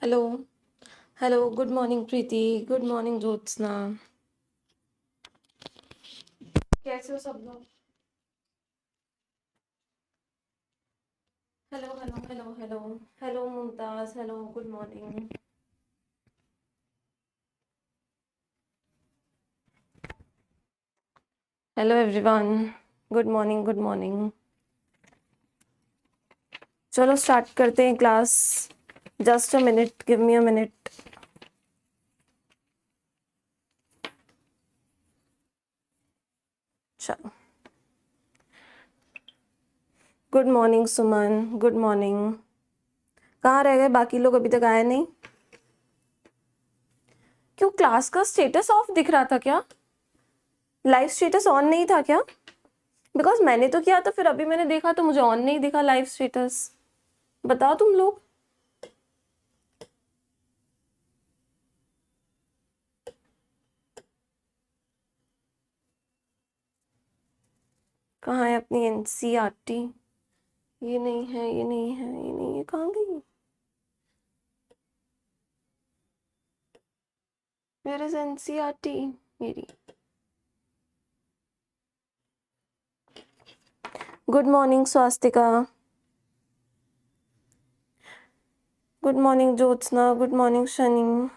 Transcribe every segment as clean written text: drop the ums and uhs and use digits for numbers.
Hello. Hello, good morning प्रीति, good morning Jyotsna. कैसे हो सब लोग? Hello hello hello hello. Hello Mumtaz, hello, good morning. Hello everyone, good morning good morning. चलो start करते हैं class. Just a minute, give me a minute. चलो, good morning सुमन, good morning. कहाँ रह गए बाकी लोग? अभी तक आए नहीं। क्यों, क्लास का स्टेटस ऑफ दिख रहा था क्या? लाइव स्टेटस ऑन नहीं था क्या? बिकॉज मैंने तो किया था, फिर अभी मैंने देखा तो मुझे ऑन नहीं दिखा लाइव स्टेटस। बताओ तुम लोग। कहाँ है अपनी एनसीईआरटी? ये नहीं है, ये नहीं है, ये नहीं है, कहाँ गई? वेयर इज एनसीईआरटी मेरी? Good morning Swastika, good morning Jyotsna, good morning Shani.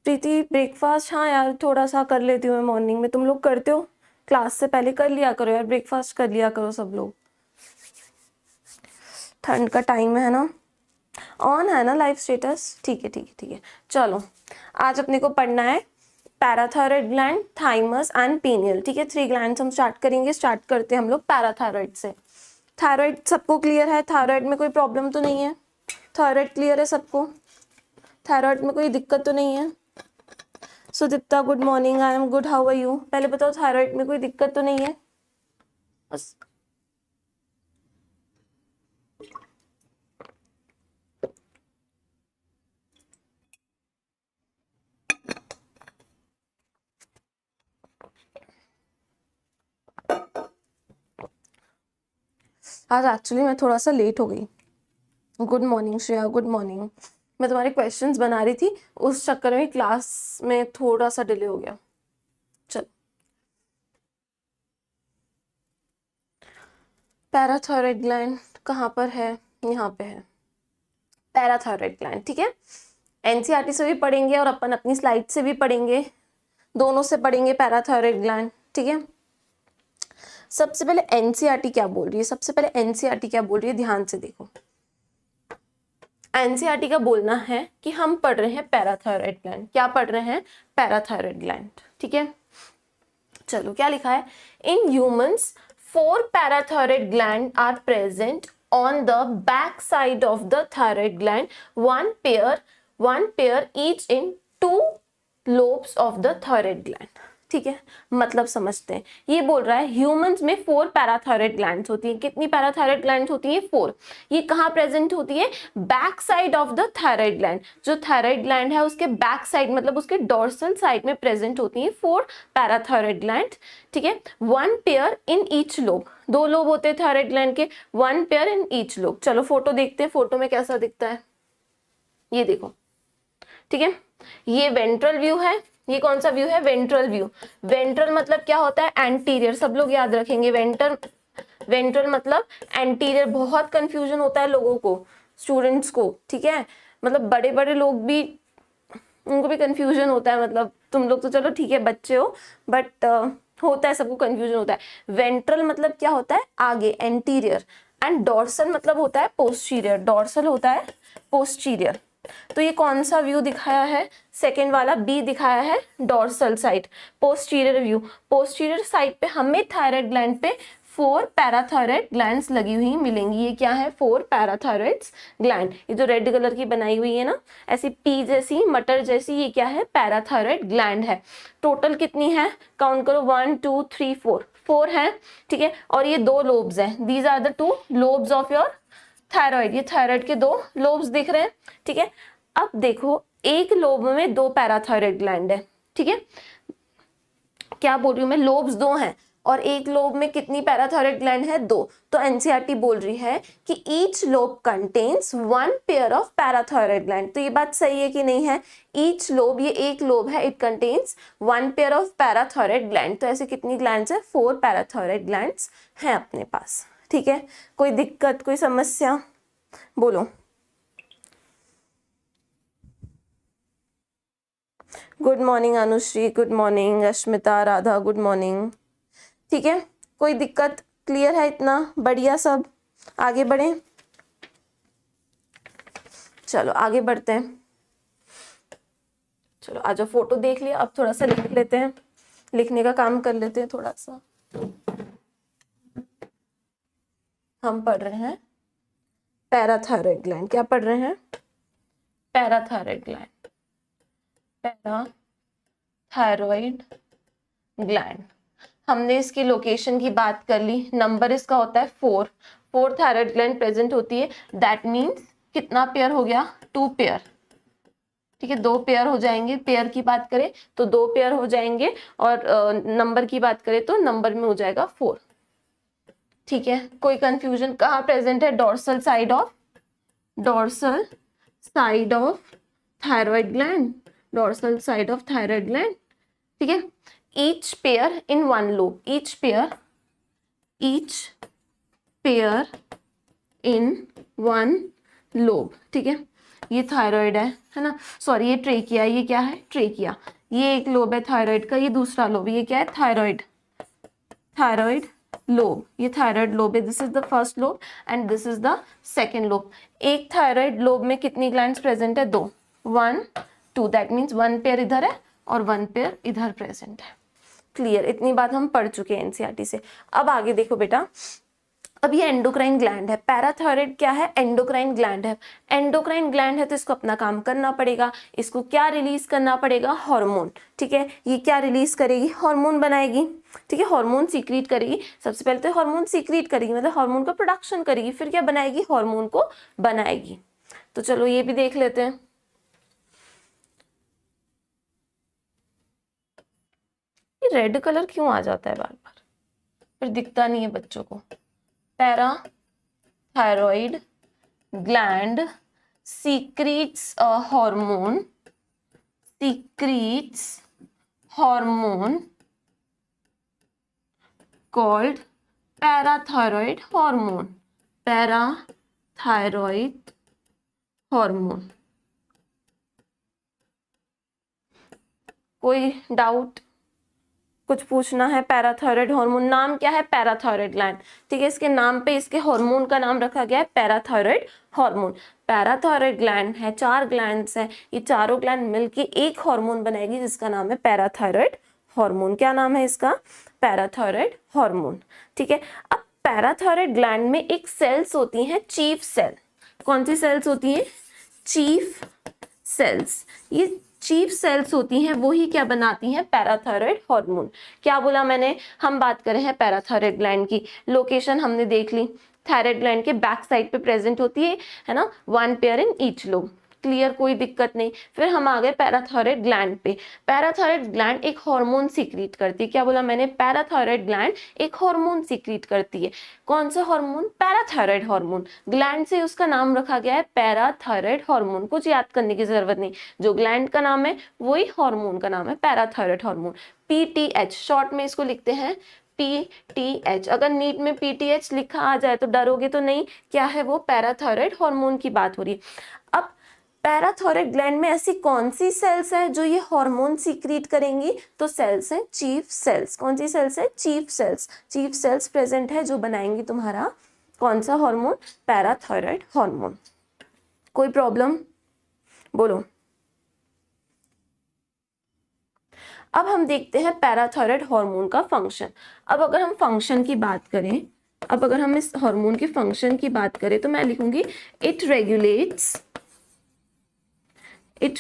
Preeti breakfast? हाँ यार, थोड़ा सा कर लेती हूँ मैं मॉर्निंग में। तुम लोग करते हो? क्लास से पहले कर लिया करो यार, ब्रेकफास्ट कर लिया करो सब लोग। ठंड का टाइम है ना। ऑन है ना लाइव स्टेटस? ठीक है ठीक है ठीक है। चलो, आज अपने को पढ़ना है parathyroid gland, thymus and pineal. ठीक है, 3 ग्लैंड्स हम स्टार्ट करेंगे। स्टार्ट करते हैं हम लोग पैराथायरॉयड से। थायराइड सबको क्लियर है? थायराइड में कोई प्रॉब्लम तो नहीं है? थायराइड क्लियर है सबको? थायराइड में कोई दिक्कत तो नहीं है? Sudipta good morning, I am good, how are you? पहले बताओ, थायराइड में कोई दिक्कत तो नहीं है? बस। आज एक्चुअली मैं थोड़ा सा लेट हो गई। Good morning Shreya, good morning. मैं तुम्हारे क्वेश्चंस बना रही थी, उस चक्कर में क्लास में थोड़ा सा डिले हो गया। चल, पैराथायरॉयड ग्लैंड कहाँ पर है? यहाँ पे है पैराथायरॉयड ग्लैंड। ठीक है, एनसीईआरटी से भी पढ़ेंगे और अपन अपनी स्लाइड से भी पढ़ेंगे, दोनों से पढ़ेंगे पैराथायरॉयड ग्लैंड। ठीक है, सबसे पहले एनसीईआरटी क्या बोल रही है? सबसे पहले एनसीईआरटी क्या बोल रही है, ध्यान से देखो। एनसीईआरटी का बोलना है कि हम पढ़ रहे हैं पैराथायरॉयड ग्लैंड। क्या पढ़ रहे हैं? Parathyroid gland. ठीक है, चलो क्या लिखा है? In humans 4 parathyroid gland are present on the back side of the thyroid gland, one pair each in 2 lobes of the thyroid gland. ठीक है, मतलब समझते हैं। ये बोल रहा है ह्यूमंस में 4 पैराथायरॉयड ग्लैंड्स होती हैं। कितनी पैराथायरॉयड ग्लैंड्स होती हैं? 4। ये कहाँ प्रेजेंट होती है? Back side of the thyroid gland. जो थायराइड ग्लैंड है उसके बैक साइड, मतलब उसके डोर्सल साइड में प्रेजेंट होती हैं 4 पैराथायरॉयड ग्लैंड। ठीक है, 1 pair in each lobe. 2 lobe होते हैं थायराइड ग्लैंड के, 1 पेयर इन ईच लोब। चलो फोटो देखते हैं, फोटो में कैसा दिखता है, ये देखो। ठीक है, ये वेंट्रल व्यू है। ये कौन सा व्यू है? Ventral view. वेंट्रल मतलब क्या होता है? एंटीरियर। सब लोग याद रखेंगे, वेंट्रल मतलब एंटीरियर। बहुत कंफ्यूजन होता है लोगों को, स्टूडेंट्स को। ठीक है, मतलब बड़े बड़े लोग भी, उनको भी कंफ्यूजन होता है। मतलब तुम लोग तो चलो ठीक है, बच्चे हो, बट होता है, सबको कंफ्यूजन होता है। वेंट्रल मतलब क्या होता है? आगे, एंटीरियर। एंड डॉर्सल मतलब होता है पोस्टीरियर। डॉर्सल होता है पोस्टीरियर। तो ये कौन सा व्यू दिखाया है? सेकेंड वाला बी दिखाया है, dorsal side, posterior view. Posterior side पे हमें थायराइड ग्लैंड पे 4 पैराथायरॉयड ग्लैंड्स लगी हुई मिलेंगी। ये क्या है? 4 पैराथायरॉयड ग्लैंड। ये जो रेड कलर की बनाई हुई है ना, ऐसी पी जैसी, मटर जैसी, ये क्या है? पैराथायरॉयड ग्लैंड है। टोटल कितनी है? काउंट करो, 1 2 3 4, 4 है। ठीक है, और ये 2 लोब्स हैं। These are the 2 lobes of your thyroid. ये थायराइड के 2 लोब्स दिख रहे हैं। ठीक है, अब देखो, एक लोब में 2 पैराथायरॉयड ग्लैंड है। ठीक है, क्या बोल रही हूँ मैं? लोब्स 2 हैं, और एक लोब में कितनी पैराथायरॉयड ग्लैंड है? 2। तो एनसीईआरटी बोल रही है कि each lobe contains 1 pair of parathyroid gland. तो ये बात सही है कि नहीं है? ईच लोब, ये एक लोब है, it contains 1 pair of parathyroid gland. तो ऐसे कितनी ग्लैंड्स है? 4 पैराथायरॉयड ग्लैंड्स हैं अपने पास। ठीक है, कोई दिक्कत, कोई समस्या? बोलो। Good morning Anushree, good morning Ashmita, Radha, good morning. ठीक है, कोई दिक्कत? क्लियर है इतना? बढ़िया सब, आगे बढ़ें। चलो आगे बढ़ते हैं। चलो आज फोटो देख लिया, अब थोड़ा सा लिख लेते हैं, लिखने का काम कर लेते हैं थोड़ा सा। हम पढ़ रहे हैं पैराथायरॉयड ग्लैंड। क्या पढ़ रहे हैं? Parathyroid gland, parathyroid gland. हमने इसकी लोकेशन की बात कर ली, नंबर इसका होता है 4। 4 थायराइड ग्लैंड प्रेजेंट होती है, दैट मीन्स कितना पेयर हो गया? 2 पेयर। ठीक है, 2 पेयर हो जाएंगे। पेयर की बात करें तो 2 पेयर हो जाएंगे, और नंबर की बात करें तो नंबर में हो जाएगा 4। ठीक है, कोई कंफ्यूजन? कहाँ प्रेजेंट है? Dorsal side of, dorsal side of thyroid gland, dorsal side of thyroid gland. ठीक है, each pair in one lobe, each pair in one lobe। ठीक है, ये थायराइड है ना, सॉरी ये ट्रेकिया, ये क्या है? ट्रेकिया। ये एक लोब है थायराइड का, ये दूसरा लोब, ये क्या है? Thyroid, thyroid lobe. ये थायराइड लोब है, this is the first lobe and this is the second lobe. एक थायराइड लोब में कितनी ग्लैंड्स प्रेजेंट है? 2, 1, 2, दैट मीन्स 1 पेयर इधर है और 1 पेयर इधर प्रेजेंट है। क्लियर? इतनी बात हम पढ़ चुके हैं एनसीईआरटी से। अब आगे देखो बेटा, अब ये एंडोक्राइन ग्लैंड है। पैराथायरॉयड क्या है? एंडोक्राइन ग्लैंड है। एंडोक्राइन ग्लैंड है तो इसको अपना काम करना पड़ेगा। इसको क्या रिलीज करना पड़ेगा? हार्मोन। ठीक है, ये क्या रिलीज करेगी? हार्मोन बनाएगी। ठीक है, हार्मोन सीक्रेट करेगी। सबसे पहले तो हार्मोन सीक्रेट करेगी, मतलब हार्मोन का प्रोडक्शन करेगी, फिर क्या बनाएगी? हार्मोन को बनाएगी। तो चलो ये भी देख लेते हैं। रेड कलर क्यों आ जाता है बार बार, फिर दिखता नहीं है बच्चों को। Parathyroid gland secretes a hormone, secrets hormone called parathyroid hormone, parathyroid hormone. कोई डाउट, कुछ पूछना है? पैराथायरॉयड हार्मोन, नाम क्या है? Parathyroid gland. ठीक है, इसके नाम पे इसके हार्मोन का नाम रखा गया है पैराथायरॉयड हार्मोन। पैराथायरॉयड ग्लैंड है, 4 ग्लैंड्स हैं, ये चारों ग्लैंड मिलके एक हार्मोन बनाएगी जिसका नाम है पैराथायरॉयड हार्मोन। क्या नाम है इसका? Parathyroid hormone. ठीक है, अब पैराथायरॉयड ग्लैंड में एक सेल्स होती हैं, चीफ सेल। कौन सी सेल्स होती हैं? Chief cells. ये चीफ सेल्स होती हैं, वो ही क्या बनाती हैं? Parathyroid hormone. क्या बोला मैंने? हम बात कर रहे हैं पैराथायरॉयड ग्लैंड की। लोकेशन हमने देख ली, थायराइड ग्लैंड के बैक साइड पे प्रेजेंट होती है ना, 1 pair in each lobe. Clear? कोई दिक्कत नहीं। फिर हम आ गए पैराथायरॉयड ग्लैंड पे। पैराथायरॉयड ग्लैंड एक हार्मोन सीक्रेट करती है। क्या बोला मैंने? पैराथायरॉयड ग्लैंड एक हार्मोन सीक्रेट करती है। कौन सा हार्मोन? Parathyroid hormone. ग्लैंड से उसका नाम रखा गया है पैराथायरॉयड हार्मोन। कुछ याद करने की जरूरत नहीं, जो ग्लैंड का नाम है वही हार्मोन का नाम है, पैराथायरॉयड हार्मोन। पीटीएच शॉर्ट में इसको लिखते हैं, पीटीएच। अगर नीट में पीटीएच लिखा आ जाए तो डरोगे तो नहीं, क्या है वो? पैराथायरॉयड हार्मोन की बात हो रही है। अब पैराथायरॉयड ग्लैंड में ऐसी कौन सी सेल्स है जो ये हार्मोन सीक्रेट करेंगी? तो सेल्स हैं चीफ सेल्स। कौन सी सेल्स है? Chief cells. Chief cells present है जो बनाएंगी तुम्हारा कौन सा हार्मोन? Parathyroid hormone. कोई प्रॉब्लम? बोलो। अब हम देखते हैं पैराथायरॉयड हार्मोन का फंक्शन। अब अगर हम फंक्शन की बात करें, अब अगर हम इस हार्मोन के फंक्शन की बात करें तो मैं लिखूंगी इट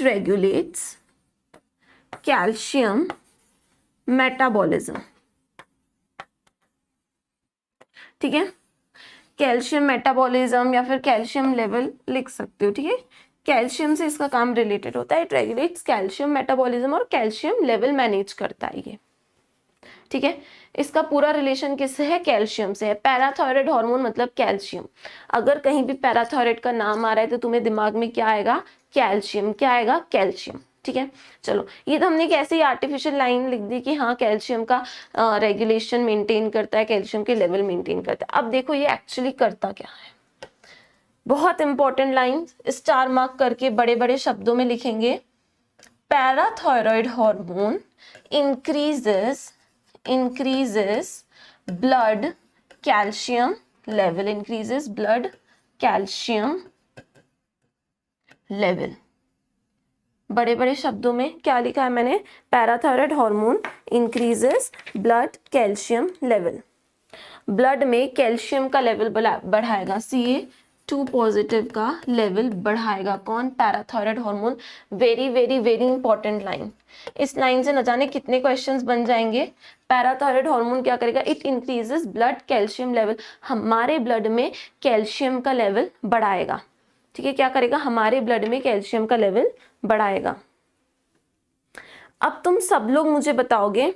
regulates calcium metabolism। ठीक है, कैल्शियम मेटाबॉलिज्म या फिर कैल्शियम लेवल लिख सकते हो। ठीक है, कैल्शियम से इसका काम रिलेटेड होता है। इट रेगुलेट्स कैल्शियम मेटाबॉलिज्म और कैल्शियम लेवल मैनेज करता है ये। ठीक है, इसका पूरा रिलेशन किससे है? कैल्शियम से है। पैराथायराइड हार्मोन मतलब कैल्शियम। अगर कहीं भी पैराथायराइड का नाम आ रहा है तो तुम्हें दिमाग में क्या आएगा? कैल्शियम। क्या आएगा? कैल्शियम। ठीक है, चलो ये तो हमने कैसे ही आर्टिफिशियल लाइन लिख दी कि हाँ कैल्शियम का रेगुलेशन मेंटेन करता है, कैल्शियम के लेवल मेंटेन करता है। अब देखो ये एक्चुअली करता क्या है। बहुत इंपॉर्टेंट लाइन, स्टार मार्क करके बड़े बड़े शब्दों में लिखेंगे। Parathyroid hormone increases blood calcium level, increases blood calcium level। बड़े बड़े शब्दों में क्या लिखा है मैंने? Parathyroid hormone increases blood calcium level. Blood में कैल्शियम का लेवल बढ़ाएगा, Ca2 पॉजिटिव का लेवल बढ़ाएगा। कौन? Parathyroid hormone. Very very very important line. इस लाइन से न जाने कितने क्वेश्चंस बन जाएंगे। पैराथायराइड हार्मोन क्या करेगा? It increases blood calcium level. हमारे ब्लड में कैल्शियम का लेवल बढ़ाएगा। ठीक है, क्या करेगा? हमारे ब्लड में कैल्शियम का लेवल बढ़ाएगा। अब तुम सब लोग मुझे बताओगे,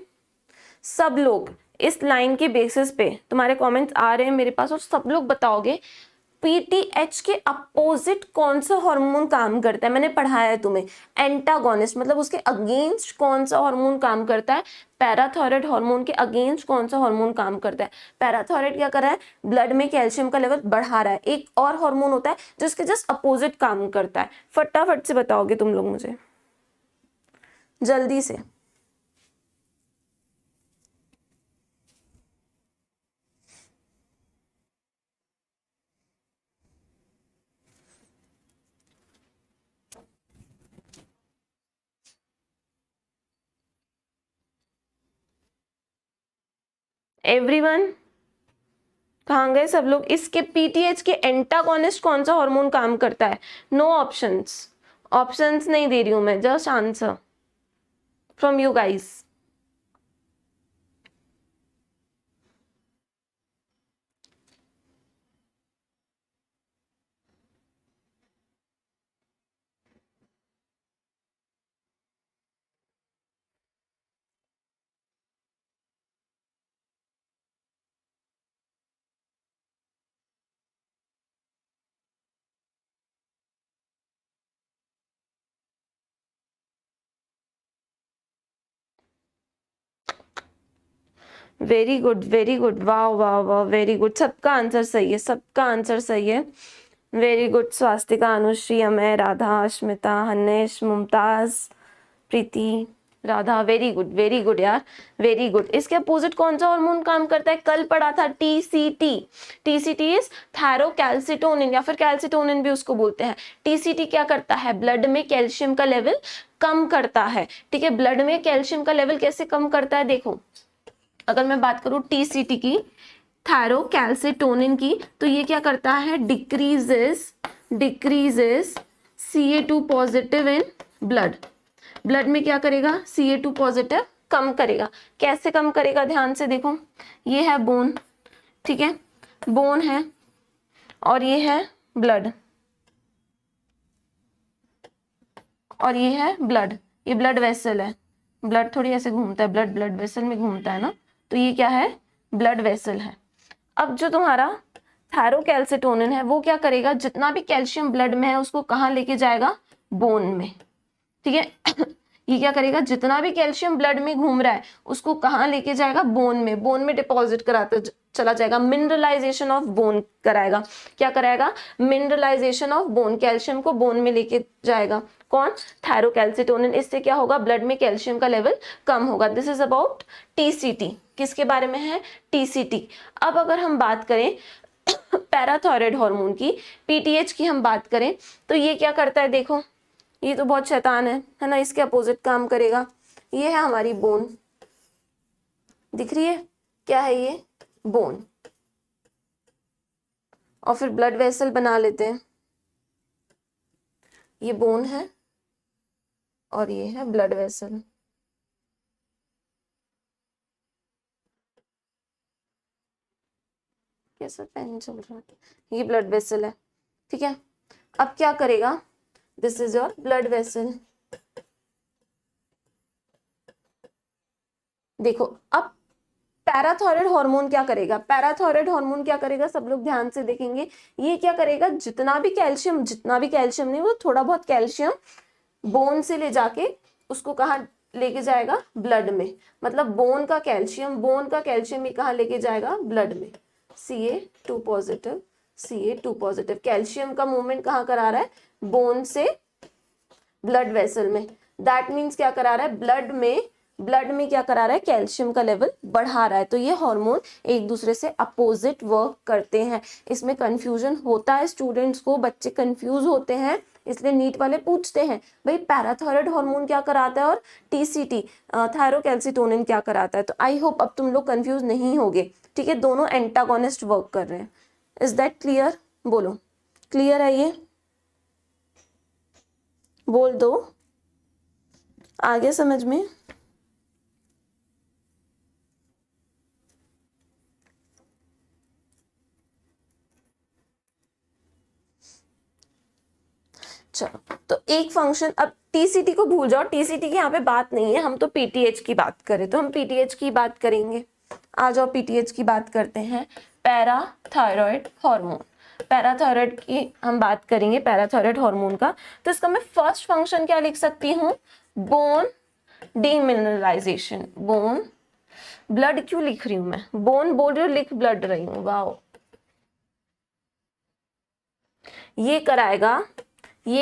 सब लोग इस लाइन के बेसिस पे तुम्हारे कमेंट्स आ रहे हैं मेरे पास, और सब लोग बताओगे पीटीएच के अपोजिट कौन सा हार्मोन काम करता है। मैंने पढ़ाया है तुम्हें, एंटागोनिस्ट मतलब उसके अगेंस्ट कौन सा हार्मोन काम करता है। पैराथायराइड हार्मोन के अगेंस्ट कौन सा हार्मोन काम करता है। पैराथायराइड क्या कर रहा है? ब्लड में कैल्शियम का लेवल बढ़ा रहा है। एक और हार्मोन होता है जो इसके जस्ट अपोजिट काम करता है। फटाफट से बताओगे तुम लोग मुझे, जल्दी से। एवरीवन कहाँ गए सब लोग? इसके पीटीएच के एंटागोनिस्ट कौन सा हार्मोन काम करता है? नो ऑप्शंस, ऑप्शंस नहीं दे रही हूं मैं, just answer from you guys. Very good very good, वाह वाह वाह, वेरी गुड। सबका आंसर सही है, सबका आंसर सही है। Very good. Swastika, Anushree, Amay, Radha, Asmita, Hannesh, Mumtaz, Preeti, Radha, very good यार, वेरी गुड। इसके अपोजिट कौन सा हार्मोन काम करता है? कल पढ़ा था टीसीटी। टीसीटी इज थायरोकैल्सिटोनिन, या फिर कैल्सिटोनिन भी उसको बोलते हैं। टीसीटी क्या करता है? ब्लड में कैल्शियम का लेवल कम करता है। ठीक है, ब्लड में कैल्शियम का लेवल कैसे कम करता है? देखो, अगर मैं बात करूं टीसीटी की, थायरोकैल्सिटोनिन की, तो ये क्या करता है? Decreases Ca2 positive in blood. Blood में क्या करेगा? Ca2 पॉजिटिव कम करेगा। कैसे कम करेगा? ध्यान से देखो, ये है बोन, ठीक है, बोन है, और ये है ब्लड, और ये है ब्लड, ये ब्लड वेसल है। ब्लड थोड़ी ऐसे घूमता है, ब्लड ब्लड वेसल में घूमता है ना, तो ये क्या है? ब्लड वेसल है। अब जो तुम्हारा थायरोकैल्सिटोनिन है वो क्या करेगा? जितना भी कैल्शियम ब्लड में है उसको कहाँ लेके जाएगा? बोन में। ठीक है ये क्या करेगा? जितना भी कैल्शियम ब्लड में घूम रहा है उसको कहाँ लेके जाएगा? बोन में। बोन में डिपॉजिट कराते चला जाएगा, मिनरलाइजेशन ऑफ बोन कराएगा। क्या कराएगा? मिनरलाइजेशन ऑफ बोन, कैल्शियम को बोन में लेके जाएगा। कौन? थायरोकैल्सिटोनिन। इससे क्या होगा? ब्लड में कैल्शियम का लेवल कम होगा। This is about TCT. किसके बारे में है? टीसीटी। अब अगर हम बात करें पैराथायराइड हार्मोन की, पीटीएच की हम बात करें, तो ये क्या करता है? देखो, ये तो बहुत शैतान है ना, इसके अपोजिट काम करेगा। ये है हमारी बोन, दिख रही है? क्या है ये? बोन। और फिर ब्लड वेसल बना लेते हैं। ये बोन है और ये है ब्लड वेसल। कैसा पेन चल रहा है? ये ब्लड वेसल है, ठीक है। अब क्या करेगा? This is your blood vessel. देखो अब पैराथायराइड हार्मोन क्या करेगा, पैराथायराइड हार्मोन क्या करेगा, सब लोग ध्यान से देखेंगे। ये क्या करेगा, जितना भी कैल्शियम नहीं, वो थोड़ा बहुत कैल्शियम बोन से ले जाके उसको कहाँ लेके जाएगा, ब्लड में। मतलब बोन का कैल्शियम ये कहाँ लेके जाएगा, ब्लड में। Ca2 positive, Ca2 positive, calcium का मूवमेंट कहाँ करा रहा है, बोन से ब्लड वेसल में। दैट मीन्स क्या करा रहा है, ब्लड में क्या करा रहा है, कैल्शियम का लेवल बढ़ा रहा है। तो ये हार्मोन एक दूसरे से अपोजिट वर्क करते हैं। इसमें कंफ्यूजन होता है स्टूडेंट्स को, बच्चे कंफ्यूज होते हैं, इसलिए नीट वाले पूछते हैं भाई पैराथायराइड हार्मोन क्या कराता है और टीसीटी थायरोकैल्सिटोनिन क्या कराता है। तो आई होप अब तुम लोग कंफ्यूज नहीं होगे, ठीक है। दोनों एंटागोनिस्ट वर्क कर रहे हैं। इज दैट क्लियर, बोलो क्लियर है ये, बोल दो, आगे समझ में। चलो तो एक फंक्शन, अब टीसीटी को भूल जाओ, टीसीटी की यहाँ पे बात नहीं है, हम तो पीटीएच की बात करें तो हम पीटीएच की बात करेंगे। आ जाओ पीटीएच की बात करते हैं। पैराथायराइड हार्मोन, पैराथायराइड की हम बात करेंगे, पैराथायराइड हार्मोन का। तो इसका मैं फर्स्ट फंक्शन क्या लिख सकती हूँ, बोन डीमिनरलाइजेशन। बोन, ब्लड क्यों लिख रही हूं मैं, बोन बोल रही हूँ, लिख ब्लड रही हूँ, वाह। ये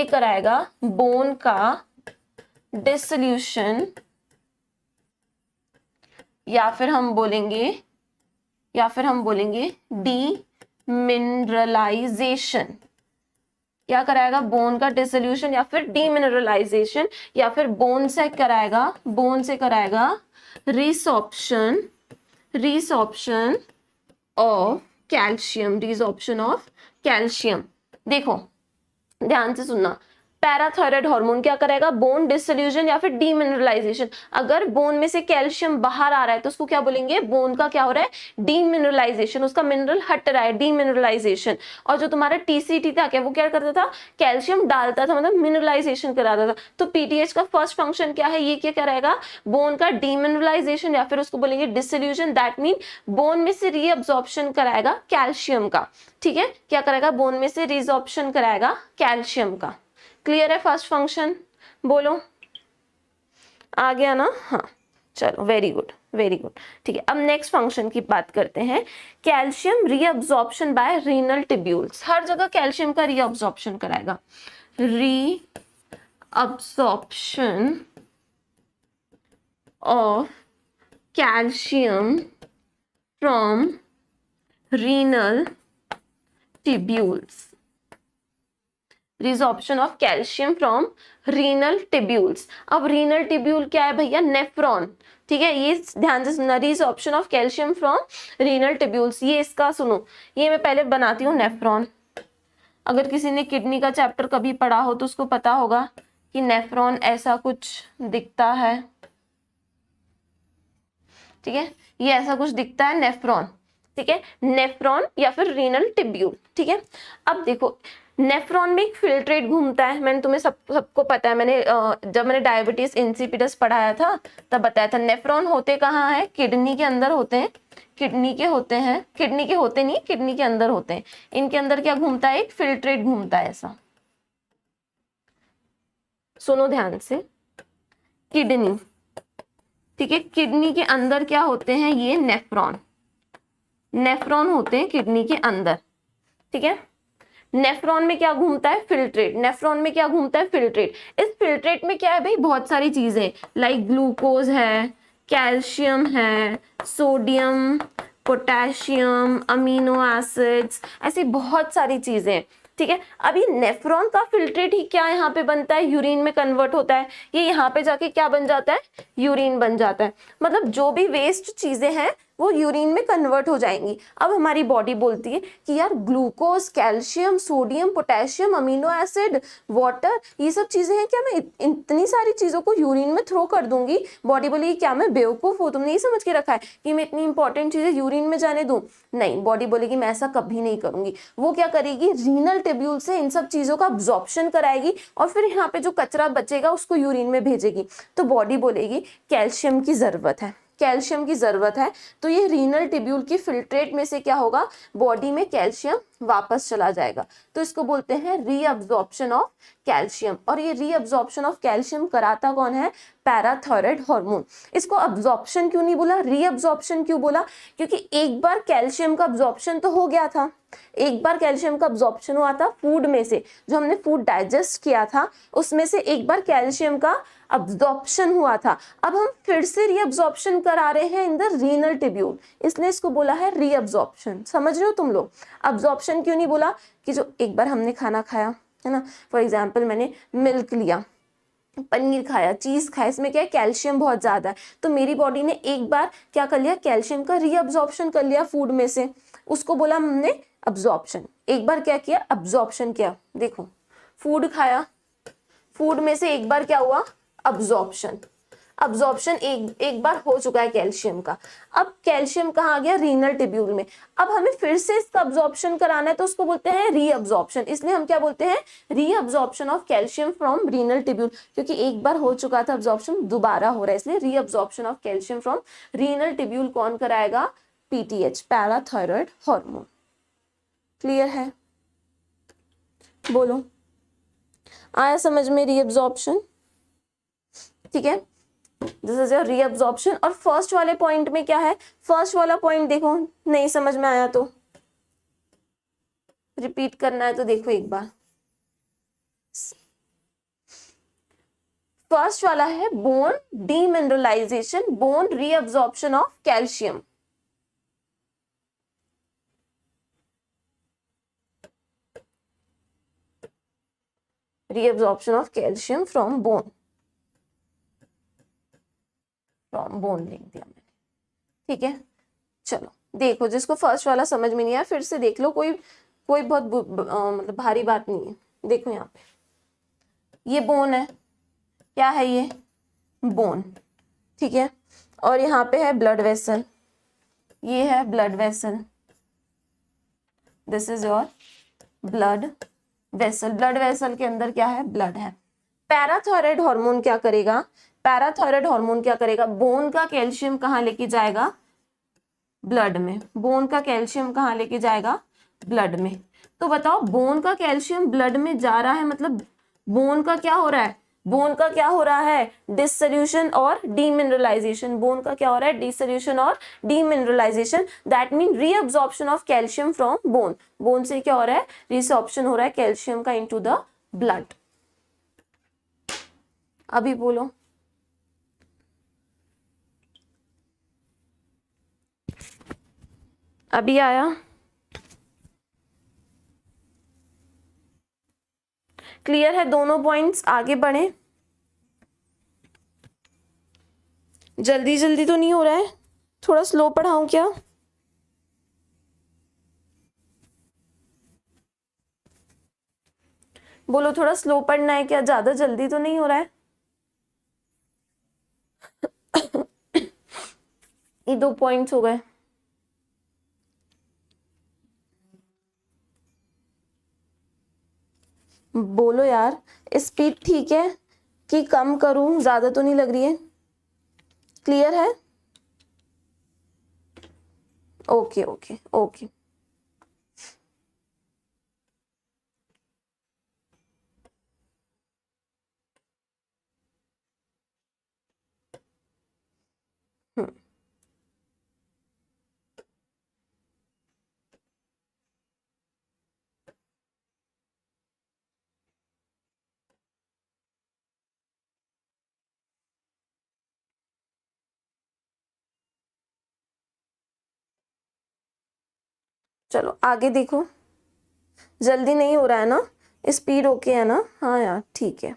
कराएगा बोन का डिसोल्यूशन, या फिर हम बोलेंगे डीमिनरलाइजेशन। क्या कराएगा, बोन का डिसोल्यूशन या फिर डीमिनरलाइजेशन, या फिर बोन से कराएगा रिसॉर्प्शन ऑफ कैल्शियम। देखो ध्यान से सुनना, पैराथायराइड हार्मोन क्या करेगा, बोन डिसोल्यूशन या फिर डीमिनरलाइजेशन। अगर बोन में से कैल्शियम बाहर आ रहा है तो उसको क्या बोलेंगे, बोन का क्या हो रहा है, डीमिनरलाइजेशन, उसका मिनरल हट रहा है, डीमिनरलाइजेशन। और जो तुम्हारा टीसीटी था क्या, वो क्या करता था, कैल्शियम डालता था, मतलब मिनरलाइजेशन कराता था। तो पीटीएच का फर्स्ट फंक्शन क्या है, ये क्या कराएगा, बोन का डीमिनरलाइजेशन या फिर उसको बोलेंगे डिसोल्यूशन। दैट मीन बोन में से रीअब्जॉर्प्शन कराएगा कैल्शियम का, ठीक है। क्या करेगा, बोन में से रीअब्जॉर्प्शन कराएगा कैल्शियम का। क्लियर है फर्स्ट फंक्शन, बोलो आ गया ना। हाँ चलो वेरी गुड, ठीक है। अब नेक्स्ट फंक्शन की बात करते हैं, calcium reabsorption by renal tubules. हर जगह कैल्शियम का रीअब्जॉर्प्शन कराएगा, reabsorption of calcium from renal tubules, resorption of calcium from renal tubules. अब रीनल टिब्यूल क्या है भैया, नेफ्रॉन, ठीक है। ये ध्यान से सुनना, resorption of calcium from renal tubules, ये इसका सुनो, ये मैं पहले बनाती हूँ नेफ्रॉन। अगर किसी ने किडनी का चैप्टर कभी पढ़ा हो तो उसको पता होगा कि नेफ्रॉन ऐसा कुछ दिखता है, ठीक है, ये ऐसा कुछ दिखता है नेफ्रॉन, ठीक है, नेफ्रॉन या फिर रीनल टिब्यूल, ठीक है। अब देखो नेफ्रॉन में एक फिल्ट्रेट घूमता है, मैंने तुम्हें सबको पता है, जब मैंने डायबिटीज इंसिपिडस पढ़ाया था तब बताया था। नेफ्रॉन होते कहाँ है, किडनी के अंदर होते हैं, किडनी के होते नहीं, किडनी के अंदर होते हैं। इनके अंदर क्या घूमता है, एक फिल्ट्रेट घूमता है ऐसा, सुनो ध्यान से, किडनी, ठीक है, किडनी के अंदर क्या होते हैं, ये नेफ्रॉन होते हैं किडनी के अंदर, ठीक है। नेफ्रॉन में क्या घूमता है, फिल्ट्रेट, इस फिल्ट्रेट में क्या है भाई, बहुत सारी चीजें, लाइक ग्लूकोज है, कैल्शियम है, सोडियम, पोटेशियम, अमीनो एसिड्स, ऐसी बहुत सारी चीजें, ठीक है। अब ये नेफ्रॉन का फिल्ट्रेट ही क्या यहाँ पे बनता है, यूरिन में कन्वर्ट होता है, ये यहाँ पे जाके क्या बन जाता है, यूरिन बन जाता है। मतलब जो भी वेस्ट चीजें हैं वो यूरिन में कन्वर्ट हो जाएंगी। अब हमारी बॉडी बोलती है कि यार glucose, calcium, sodium, potassium, amino acid, water, ये सब चीजें हैं, क्या मैं इतनी सारी चीजों को यूरिन में थ्रो कर दूंगी। बॉडी बोलेगी क्या मैं बेवकूफ हूँ, तुमने ये समझ के रखा है कि मैं इतनी इंपॉर्टेंट चीजें यूरिन में जाने दूं। नहीं, बॉडी बोलेगी मैं ऐसा कभी नहीं करूंगी। वो क्या करेगी, रीनल टिब्यूल से इन सब चीजों का अब्जॉर्प्शन कराएगी और फिर यहाँ पे जो कचरा बचेगा उसको यूरिन में भेजेगी। तो बॉडी बोलेगी कैल्शियम की जरूरत है, कैल्शियम की जरूरत है, तो ये रीनल ट्यूब्यूल की फिल्ट्रेट में से क्या होगा, बॉडी में कैल्शियम वापस चला जाएगा, तो इसको बोलते हैं रीअब्जॉर्प्शन ऑफ कैल्शियम। और ये रीअब्जॉर्प्शन ऑफ कैल्शियम कराता कौन है, पैराथायराइड हार्मोन। इसको अब्जॉर्प्शन क्यों नहीं बोला, रीअब्जॉर्प्शन क्यों बोला, क्योंकि एक बार कैल्शियम का अब्जॉर्प्शन तो हो गया था, एक बार कैल्शियम का अब्जॉर्प्शन हुआ था फूड में से, जो हमने फूड डाइजेस्ट किया था उसमें से एक बार कैल्शियम का अब्जॉर्प्शन हुआ था, अब हम फिर से रीअब्जॉर्प्शन करा रहे हैं इन द रीनल ट्यूब्यूल, इसलिए इसको बोला है रीअब्जॉर्प्शन। समझ रहे हो तुम लोग, अब्जॉर्प्शन क्यों नहीं बोला, कि जो एक बार हमने खाना खाया है ना, फॉर एग्जाम्पल मैंने मिल्क लिया, पनीर खाया, चीज खाया, इसमें क्या है, कैल्शियम बहुत ज्यादा है, तो मेरी बॉडी ने एक बार क्या कर लिया, कैल्शियम का रीअब्जॉर्प्शन कर लिया फूड में से, उसको बोला हमने अब्जॉर्प्शन। एक बार क्या किया, अब्जॉर्प्शन किया। देखो फूड खाया, फूड में से एक बार क्या हुआ, अब्जॉर्प्शन। अब्जॉर्प्शन एक बार हो चुका है कैल्शियम का, अब कैल्शियम कहाँ आ गया, रीनल ट्यूब्यूल में, अब हमें फिर से इसका अब्जॉर्प्शन कराना है, तो उसको बोलते हैं रीअब्जॉर्प्शन। इसलिए हम क्या बोलते हैं, reabsorption of calcium from renal tubule, क्योंकि एक बार हो चुका था अब्जॉर्प्शन, दोबारा हो रहा है, इसलिए reabsorption of calcium from renal tubule कौन कराएगा, पीटीएच, पैराथायराइड हार्मोन। क्लियर है, बोलो आया समझ में रीअब्जॉर्प्शन, ठीक है, दिस इज योर रीअब्जॉर्प्शन। और फर्स्ट वाले पॉइंट में क्या है, फर्स्ट वाला पॉइंट देखो, नहीं समझ में आया तो रिपीट करना है, तो देखो एक बार, फर्स्ट वाला है bone demineralisation, bone reabsorption of calcium. Reabsorption of calcium from bone, from bone लिख दिया मैंने, ठीक है। चलो देखो, जिसको फर्स्ट वाला समझ में नहीं आया फिर से देख लो, कोई बहुत मतलब भारी बात नहीं है। देखो यहाँ पे ये बोन है, क्या है ये, बोन, ठीक है, और यहाँ पे है ब्लड वेसल, ये है blood vessel, this is your blood vessel, blood vessel के अंदर क्या है, ब्लड है। पैराथायराइड हार्मोन क्या करेगा, पैराथायराइड हार्मोन क्या करेगा, बोन का कैल्शियम कहाँ लेके जाएगा, ब्लड में, बोन का कैल्शियम कहाँ लेके जाएगा, ब्लड में। तो बताओ बोन का कैल्शियम ब्लड में जा रहा है, मतलब बोन का क्या हो रहा है, बोन का क्या हो रहा है, डिसोल्यूशन और डीमिनरलाइजेशन, बोन का क्या हो रहा है, डिसोल्यूशन और demineralisation, that mean reabsorption of calcium from bone, bone से क्या हो रहा है, रीअब्जॉर्प्शन हो रहा है कैल्शियम का इनटू द ब्लड। अभी बोलो, अभी आया, क्लियर है, दोनों पॉइंट्स, आगे बढ़े, जल्दी जल्दी तो नहीं हो रहा है, थोड़ा स्लो पढ़ाऊं क्या, बोलो थोड़ा स्लो पढ़ना है क्या, ज्यादा जल्दी तो नहीं हो रहा है। ये 2 पॉइंट्स हो गए, बोलो यार, स्पीड ठीक है कि कम करूं, ज्यादा तो नहीं लग रही है, क्लियर है, ओके ओके ओके। चलो आगे देखो, जल्दी नहीं हो रहा है ना, स्पीड ओके है ना, हाँ यार ठीक है।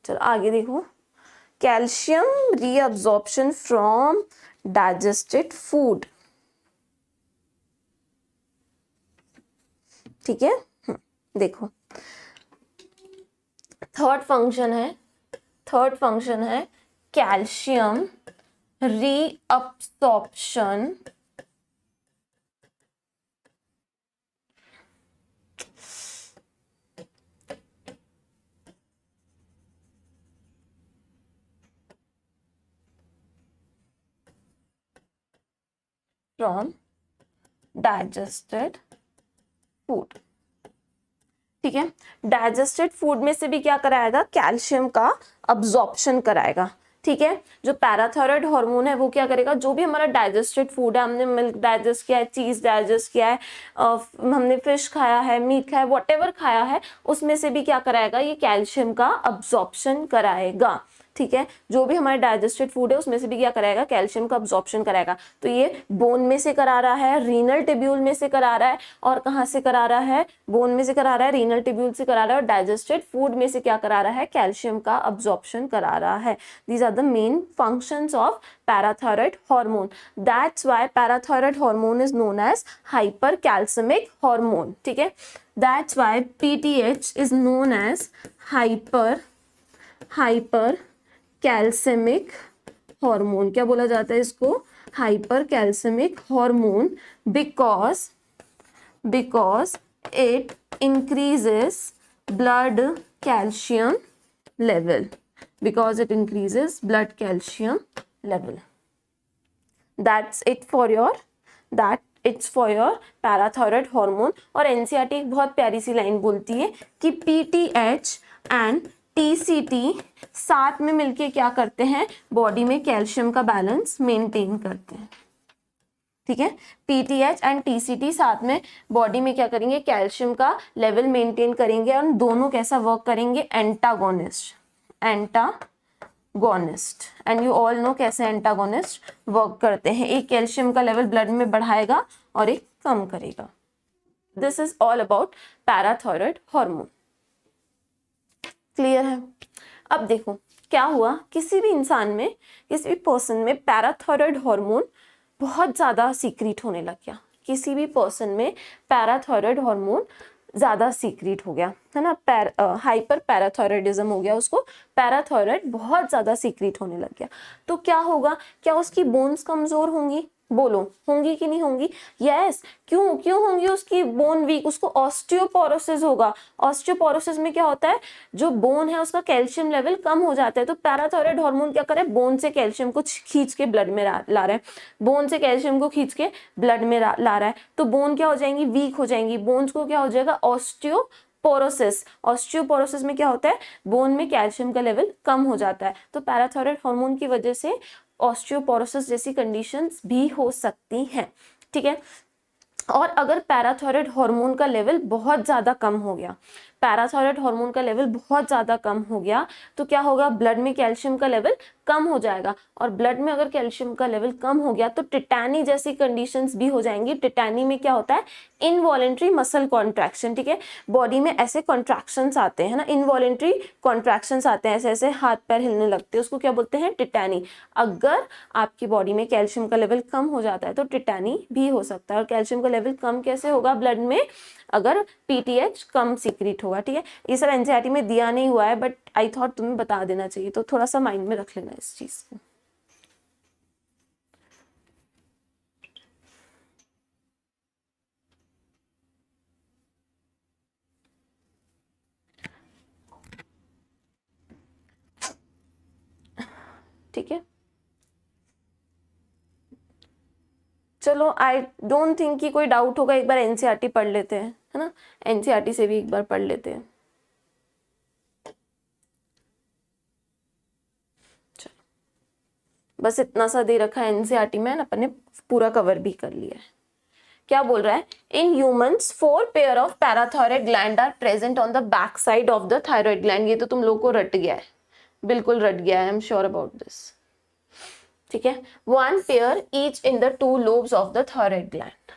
चलो आगे देखो, calcium reabsorption from digested food, ठीक है। देखो थर्ड फंक्शन है calcium reabsorption from digested food. ठीक है, डाइजेस्टेड फूड में से भी क्या कराएगा, कैल्शियम का अब्जॉर्प्शन कराएगा। ठीक है, जो पैराथायरॉयड हार्मोन है वो क्या करेगा, जो भी हमारा डाइजेस्टेड फूड है, हमने मिल्क डाइजेस्ट किया है, चीज डाइजेस्ट किया है, हमने फिश खाया है, मीट खाया है, व्हाटएवर खाया है, उसमें से भी क्या कराएगा, ये कैल्शियम का अब्जॉर्प्शन कराएगा। ठीक है, जो भी हमारा डाइजेस्टेड फूड है उसमें से भी क्या कराएगा, कैल्शियम का अब्जॉर्प्शन कराएगा। तो ये बोन में से करा रहा है, रीनल टिब्यूल में से करा रहा है, और कहाँ से करा रहा है, बोन में से करा रहा है, रीनल टिब्यूल से करा रहा है, और डाइजेस्टेड फूड में से क्या करा रहा है, कैल्शियम का अब्जॉर्प्शन करा रहा है। These are the main functions of parathyroid hormone. That's why parathyroid hormone is known as hypercalcemic hormone. ठीक है, that's why PTH is known as hypercalcemic hormone. क्या बोला जाता है इसको, hypercalcemic hormone, because it increases blood calcium level, because it increases blood calcium level. That's it's for your parathyroid hormone. और NCERT एक बहुत प्यारी सी लाइन बोलती है कि पीटीएच एंड टीसीटी साथ में मिलके क्या करते हैं, बॉडी में कैल्शियम का बैलेंस मेंटेन करते हैं। ठीक है, पीटीएच एंड टीसीटी साथ में बॉडी में क्या करेंगे, कैल्शियम का लेवल मेंटेन करेंगे, और दोनों कैसा वर्क करेंगे, antagonist. And you all know कैसे एंटागोनिस्ट वर्क करते हैं, एक कैल्शियम का लेवल ब्लड में बढ़ाएगा और एक कम करेगा। This is all about parathyroid hormone. Clear है? अब देखो क्या हुआ, किसी भी इंसान में, किसी भी पर्सन में पैराथायरॉयड हार्मोन बहुत ज़्यादा सीक्रेट होने लग गया। किसी भी पर्सन में पैराथायरॉयड हार्मोन ज़्यादा सीक्रेट हो गया, है ना, हाइपर पैराथायरॉयडिज्म हो गया उसको, पैराथायरॉयड बहुत ज़्यादा सीक्रेट होने लग गया। तो क्या होगा, क्या उसकी बोन्स कमज़ोर होंगी, बोलो होंगी कि नहीं होंगी? यस। क्यों होंगी उसकी बोन वीक? उसको ऑस्टियोपोरोसिस होगा। ऑस्टियोपोरोसिस में क्या होता है, जो बोन है उसका कैल्शियम लेवल कम हो जाता है। तो पैराथायरॉयड हार्मोन क्या करे, बोन से कैल्शियम को खींच के ब्लड में ला रहा है, बोन से कैल्शियम को खींच के ब्लड में ला रहा है। तो बोन क्या हो जाएंगी, वीक हो जाएंगी। बोन्स को क्या हो जाएगा, ऑस्टियोपोरोसिस में क्या होता है, बोन में कैल्शियम का लेवल कम हो जाता है। तो पैराथायरॉयड हार्मोन की वजह से ऑस्टियोपोरोसिस जैसी कंडीशंस भी हो सकती हैं। ठीक है, और अगर पैराथायरॉयड हार्मोन का लेवल बहुत ज़्यादा कम हो गया, पैराथायरॉयड हार्मोन का लेवल बहुत ज़्यादा कम हो गया, तो क्या होगा, ब्लड में कैल्शियम का लेवल कम हो जाएगा। और ब्लड में अगर कैल्शियम का लेवल कम हो गया तो टिटैनी जैसी कंडीशंस भी हो जाएंगी। टिटैनी में क्या होता है, इनवॉलेंट्री मसल कॉन्ट्रैक्शन। ठीक है, बॉडी में ऐसे कॉन्ट्रैक्शंस आते हैं ना, इनवॉलेंट्री कॉन्ट्रैक्शंस आते हैं, ऐसे ऐसे हाथ पैर हिलने लगते हैं, उसको क्या बोलते हैं, टिटैनी। अगर आपकी बॉडी में कैल्शियम का लेवल कम हो जाता है तो टिटैनी भी हो सकता है। और कैल्शियम का लेवल कम कैसे होगा ब्लड में, अगर पीटीएच कम सीक्रेट होगा। ठीक है, ये सब एनसीईआरटी में दिया नहीं हुआ है, बट आई थॉट तुम्हें बता देना चाहिए, तो थोड़ा सा माइंड में रख लेना इस चीज को। ठीक है, चलो, आई डोंट थिंक कि कोई डाउट होगा। एक बार एनसीईआरटी पढ़ लेते हैं, है ना, एनसीईआरटी से भी एक बार पढ़ लेते हैं। चलो, बस इतना सा दे रखा है एनसीईआरटी में, अपन ने पूरा कवर भी कर लिया है। क्या बोल रहा है, in humans 4 pair of parathyroid gland are present on the back side of the thyroid gland. ये तो तुम लोग को रट गया है, बिल्कुल रट गया है, I am sure about this. ठीक है, 1 pair each in the 2 lobes of the thyroid gland.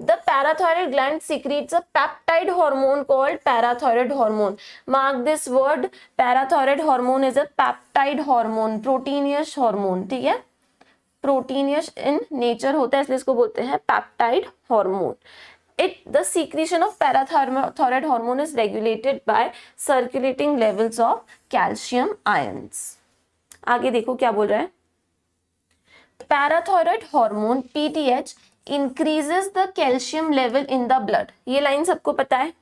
The parathyroid gland secretes a peptide hormone called parathyroid hormone. Mark this word, parathyroid hormone is a peptide hormone, proteinous hormone. ठीक है, proteinaceous in nature होता है, इसलिए इसको बोलते हैं peptide hormone. The secretion of parathyroid hormone is regulated by circulating levels of calcium ions. आगे देखो क्या बोल रहा है, parathyroid hormone PTH increases the calcium level in the blood. ये लाइन सबको पता है,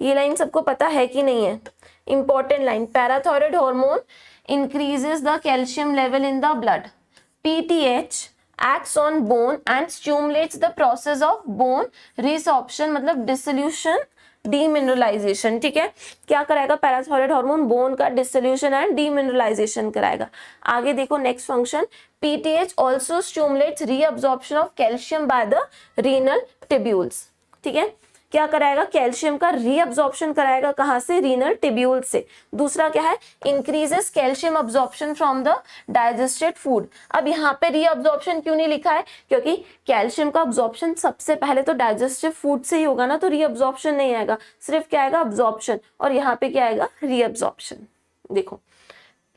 ये लाइन सबको पता है कि नहीं है, important line. Parathyroid hormone increases the calcium level in the blood, PTH acts on bone and stimulates the process of bone resorption, मतलब डिसोल्यूशन, डीमिनरलाइजेशन। ठीक है, क्या कराएगा पैराथायरॉयड हार्मोन? बोन का डिसोल्यूशन एंड डीमिनरलाइजेशन कराएगा। आगे देखो next function, PTH also stimulates reabsorption of calcium by the renal tubules. ठीक है, क्या कराएगा? कैल्शियम का रीअब्जॉर्प्शन कराएगा, कहां से? रीनल टिब्यूल से। दूसरा क्या है? Increases calcium absorption from the digested food. अब यहाँ पे रीअब्जॉर्प्शन क्यों नहीं लिखा है? क्योंकि कैल्शियम का अब्जॉर्प्शन सबसे पहले तो डाइजेस्टिव फूड से ही होगा ना, तो रीअब्जॉर्प्शन नहीं आएगा, सिर्फ क्या आएगा? अब्जॉर्प्शन। और यहाँ पे क्या आएगा? रीअब्जॉर्प्शन। देखो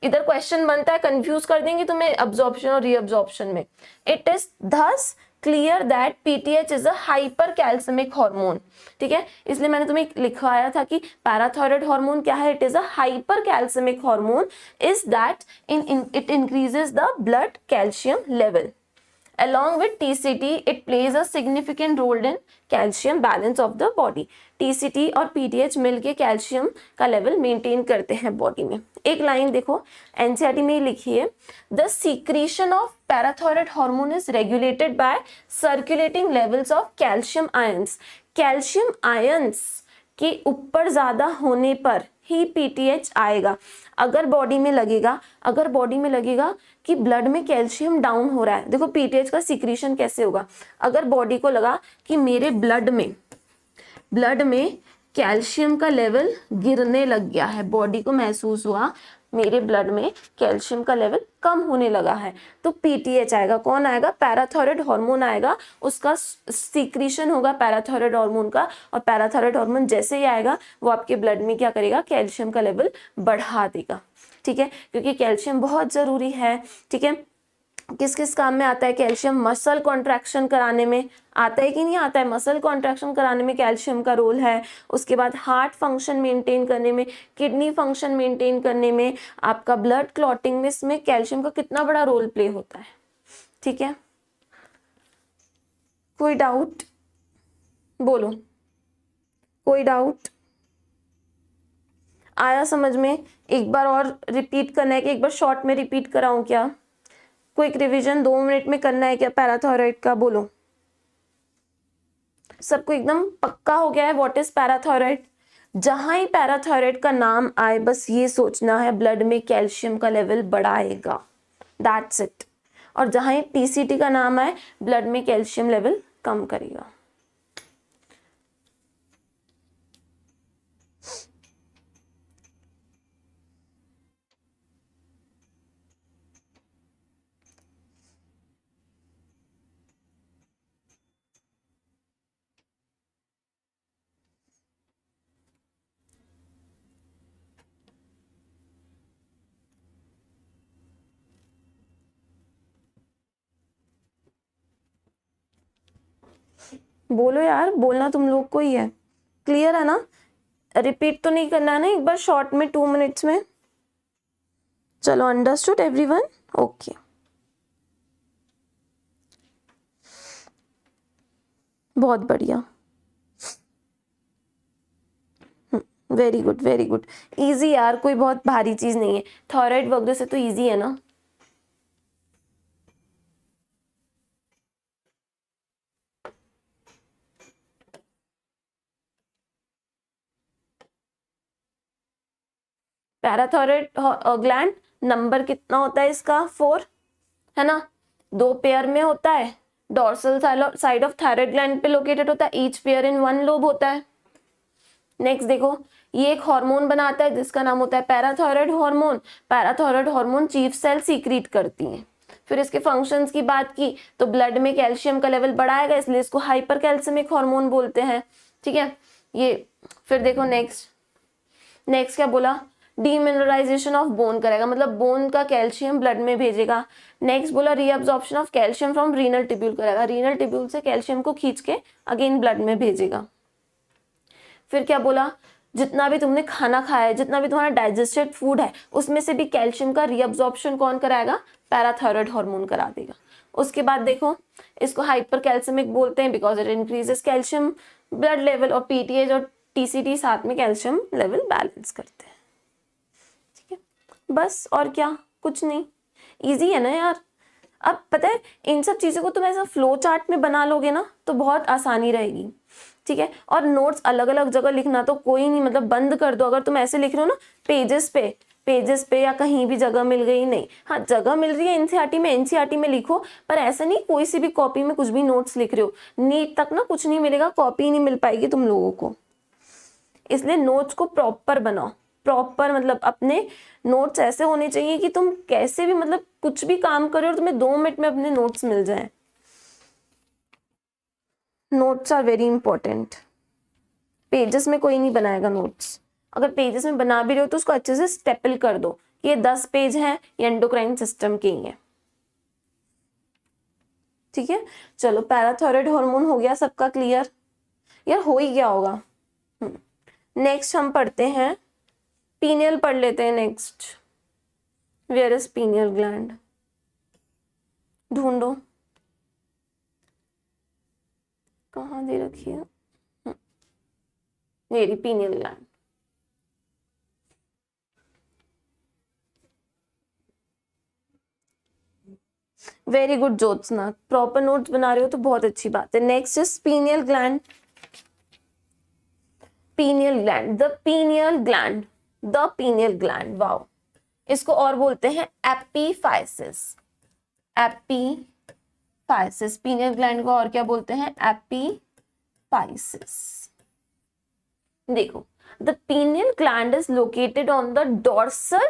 इधर क्वेश्चन बनता है, कंफ्यूज कर देंगे तुम्हें अब्जॉर्प्शन और रीअब्जॉर्प्शन में। It is thus clear that PTH is a hyper calcaemic hormone. ठीक है, इसलिए मैंने तुम्हें लिखवाया था कि पैराथायरॉयड हार्मोन क्या है? It is a hyper calcaemic hormone, is that it increases the blood calcium level. Along with TCT, it plays a significant role in calcium balance of the body. TCT और PTH मिलके calcium का level maintain करते हैं body में। एक line देखो NCERT में लिखी है, the secretion of parathyroid hormone is regulated by circulating levels of calcium ions. Calcium ions के ऊपर ज्यादा होने पर ही पीटीएच आएगा। अगर बॉडी में लगेगा कि ब्लड में कैल्शियम डाउन हो रहा है, देखो पीटीएच का सीक्रेशन कैसे होगा। अगर बॉडी को लगा कि मेरे ब्लड में कैल्शियम का लेवल गिरने लग गया है, बॉडी को महसूस हुआ मेरे ब्लड में कैल्शियम का लेवल कम होने लगा है, तो पीटीएच आएगा। कौन आएगा? पैराथायरॉयड हार्मोन आएगा, उसका सीक्रेशन होगा पैराथायरॉयड हार्मोन का, और पैराथायरॉयड हार्मोन जैसे ही आएगा वो आपके ब्लड में क्या करेगा? कैल्शियम का लेवल बढ़ा देगा। ठीक है, क्योंकि कैल्शियम बहुत जरूरी है। ठीक है, किस किस काम में आता है कैल्शियम? मसल कॉन्ट्रैक्शन कराने में आता है कि नहीं आता है? मसल कॉन्ट्रैक्शन कराने में कैल्शियम का रोल है। उसके बाद हार्ट फंक्शन मेंटेन करने में, किडनी फंक्शन मेंटेन करने में, आपका ब्लड क्लॉटिंग में, इसमें कैल्शियम का कितना बड़ा रोल प्ले होता है। ठीक है, कोई डाउट? बोलो, कोई डाउट आया समझ में? एक बार और रिपीट करना है कि एक बार शॉर्ट में रिपीट कराऊं क्या? क्विक रिवीजन 2 मिनट में करना है क्या पैराथायरॉयड का? बोलो, सबको एकदम पक्का हो गया है व्हाट इज पैराथायरॉयड? जहां ही पैराथायरॉयड का नाम आए बस ये सोचना है ब्लड में कैल्शियम का लेवल बढ़ाएगा, दैट्स इट। और जहां ही टीसीटी का नाम आए ब्लड में कैल्शियम लेवल कम करेगा। बोलो यार, बोलना तुम लोग को ही है। क्लियर है ना? रिपीट तो नहीं करना है ना, एक बार शॉर्ट में 2 मिनट्स में। चलो, अंडरस्टूड एवरीवन? ओके, बहुत बढ़िया, very good very good. Easy यार, कोई बहुत भारी चीज नहीं है, थायराइड वगैरह से तो इजी है ना। पैराथायराइड ग्लैंड नंबर कितना होता है इसका? 4 है ना, 2 पेयर में होता है, dorsal side of thyroid gland पे लोकेटेड होता है, ईच पेयर इन 1 लोब होता है। नेक्स्ट देखो, ये एक हार्मोन बनाता है जिसका नाम होता है parathyroid hormone. Parathyroid hormone chief cell secrete करती हैं। फिर इसके फंक्शंस की बात की तो ब्लड में कैल्शियम का लेवल बढ़ाएगा, इसलिए इसको हाइपर कैल्सिमिक हार्मोन बोलते हैं। ठीक है, ये फिर देखो नेक्स्ट क्या बोला? डीमिनरलाइजेशन ऑफ बोन करेगा, मतलब बोन का कैल्शियम ब्लड में भेजेगा। नेक्स्ट बोला reabsorption of calcium from renal tubule करेगा, रीनल टिब्यूल से कैल्शियम को खींच के अगेन ब्लड में भेजेगा। फिर क्या बोला? जितना भी तुमने खाना खाया है, जितना भी तुम्हारा डाइजेस्टेड फूड है, उसमें से भी कैल्शियम का रीअब्जॉर्प्शन कौन कराएगा? पैराथायराइड हार्मोन करा देगा। उसके बाद देखो, इसको हाइपर कैल्सिमिक बोलते हैं because it increases calcium blood level, और पीटीएच और टीसीटी साथ में कैल्शियम लेवल बैलेंस करते हैं। ठीक है, बस और क्या, कुछ नहीं, इजी है ना यार। अब पता है इन सब चीज़ों को तुम ऐसा फ्लो चार्ट में बना लोगे ना तो बहुत आसानी रहेगी, ठीक है। और नोट्स अलग अलग जगह लिखना तो कोई नहीं, मतलब बंद कर दो। अगर तुम ऐसे लिख रहे हो ना पेजेस पे या कहीं भी जगह मिल गई, नहीं, हाँ जगह मिल रही है एनसीईआरटी में, एनसीईआरटी में लिखो, पर ऐसा नहीं कोई सी भी कॉपी में कुछ भी नोट्स लिख रहे हो, नीट तक ना कुछ नहीं मिलेगा, कॉपी नहीं मिल पाएगी तुम लोगों को। इसलिए नोट्स को प्रॉपर बनाओ, प्रॉपर मतलब अपने नोट्स ऐसे होने चाहिए कि तुम कैसे भी मतलब कुछ भी काम करो और तुम्हें 2 मिनट में अपने नोट्स मिल जाए। Notes are very important. Pages में कोई नहीं बनाएगा नोट्स, अगर पेजेस में बना भी रहे हो तो उसको अच्छे से स्टेपल कर दो कि ये 10 पेज हैं, ये एंडोक्राइन सिस्टम के ही है, ठीक है। चलो पैराथायराइड हार्मोन हो गया सबका क्लियर, यार हो ही गया होगा। नेक्स्ट हम पढ़ते हैं पीनियल, पढ़ लेते हैं next. Where is pineal gland, ढूंढो कहाँ दे रखी है, मेरी pineal gland. Very good Jyotsna, proper notes बना रहे हो तो बहुत अच्छी बात है। Next is pineal gland. Pineal gland, the pineal gland, the pineal gland, wow. इसको और बोलते हैं एपीफाइसिस, एपीफाइसिस। पीनियल ग्लैंड को और क्या बोलते हैं, एपीफाइसिस। देखो, the pineal gland is located on the dorsal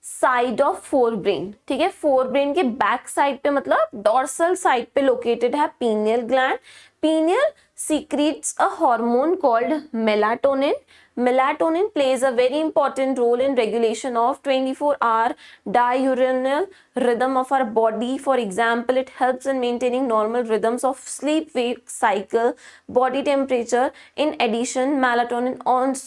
side of fore brain, ठीक है। फोर ब्रेन के बैक साइड पे मतलब डोर्सल साइड पे लोकेटेड है pineal gland. Pineal secretes a hormone called melatonin. Melatonin plays a very important role in regulation of 24-hour diurnal rhythm of our body. For example, it helps in maintaining normal rhythms of sleep-wake cycle, body temperature. In addition, melatonin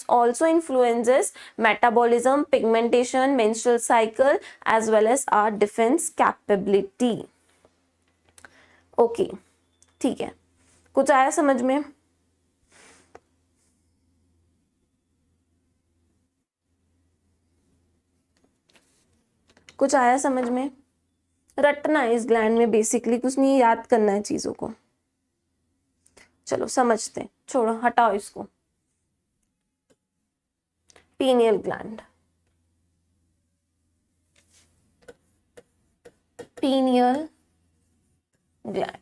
also influences metabolism, pigmentation, menstrual cycle, as well as our defense capability. Okay, ठीक है, कुछ आया समझ में? कुछ आया समझ में? रटना है इस ग्लैंड में, बेसिकली कुछ नहीं, याद करना है चीजों को। चलो समझते हैं, छोड़ो हटाओ इसको। पीनियल ग्लैंड, पीनियल ग्लैंड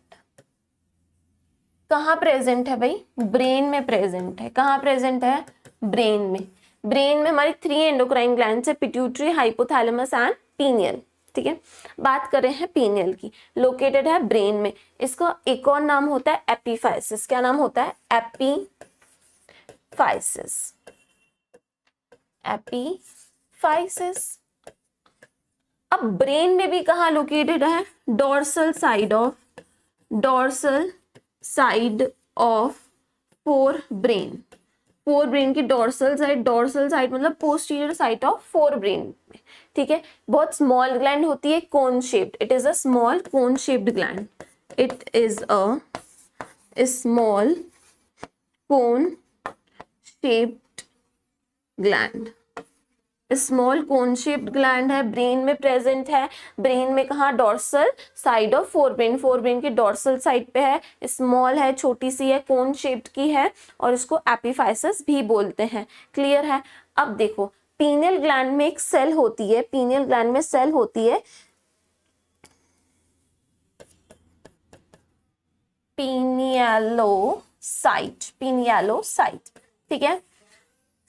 कहाँ प्रेजेंट है भाई? ब्रेन में प्रेजेंट है। कहाँ प्रेजेंट है? ब्रेन में। ब्रेन में हमारी 3 एंडोक्राइन ग्लैंड्स है, पिट्यूटरी, हाइपोथैलेमस एंड पीनियल, ठीक है। बात कर रहे हैं पीनियल की, लोकेटेड है ब्रेन में। इसका एक और नाम होता है एपीफाइसिस। क्या नाम होता है? Epiphysis, epiphysis. अब ब्रेन में भी कहाँ लोकेटेड है? Dorsal side of fore brain. Fore brain की डोर्सल साइड मतलब posterior side of fore brain में, ठीक है। बहुत स्मॉल ग्लैंड होती है, cone shaped. It is a small cone shaped gland. It is a small cone shaped gland. Small cone shaped gland है, brain में प्रेजेंट है। ब्रेन में कहा? Dorsal side of fore brain. Fore brain की dorsal side पे है, small है, छोटी सी है, कोन शेप्ड की है, और इसको एपीफाइसिस भी बोलते हैं। क्लियर है? अब देखो, पीनियल ग्लैंड में एक सेल होती है, पीनियल ग्लैंड में सेल होती है पिनियलोसाइट, ठीक है।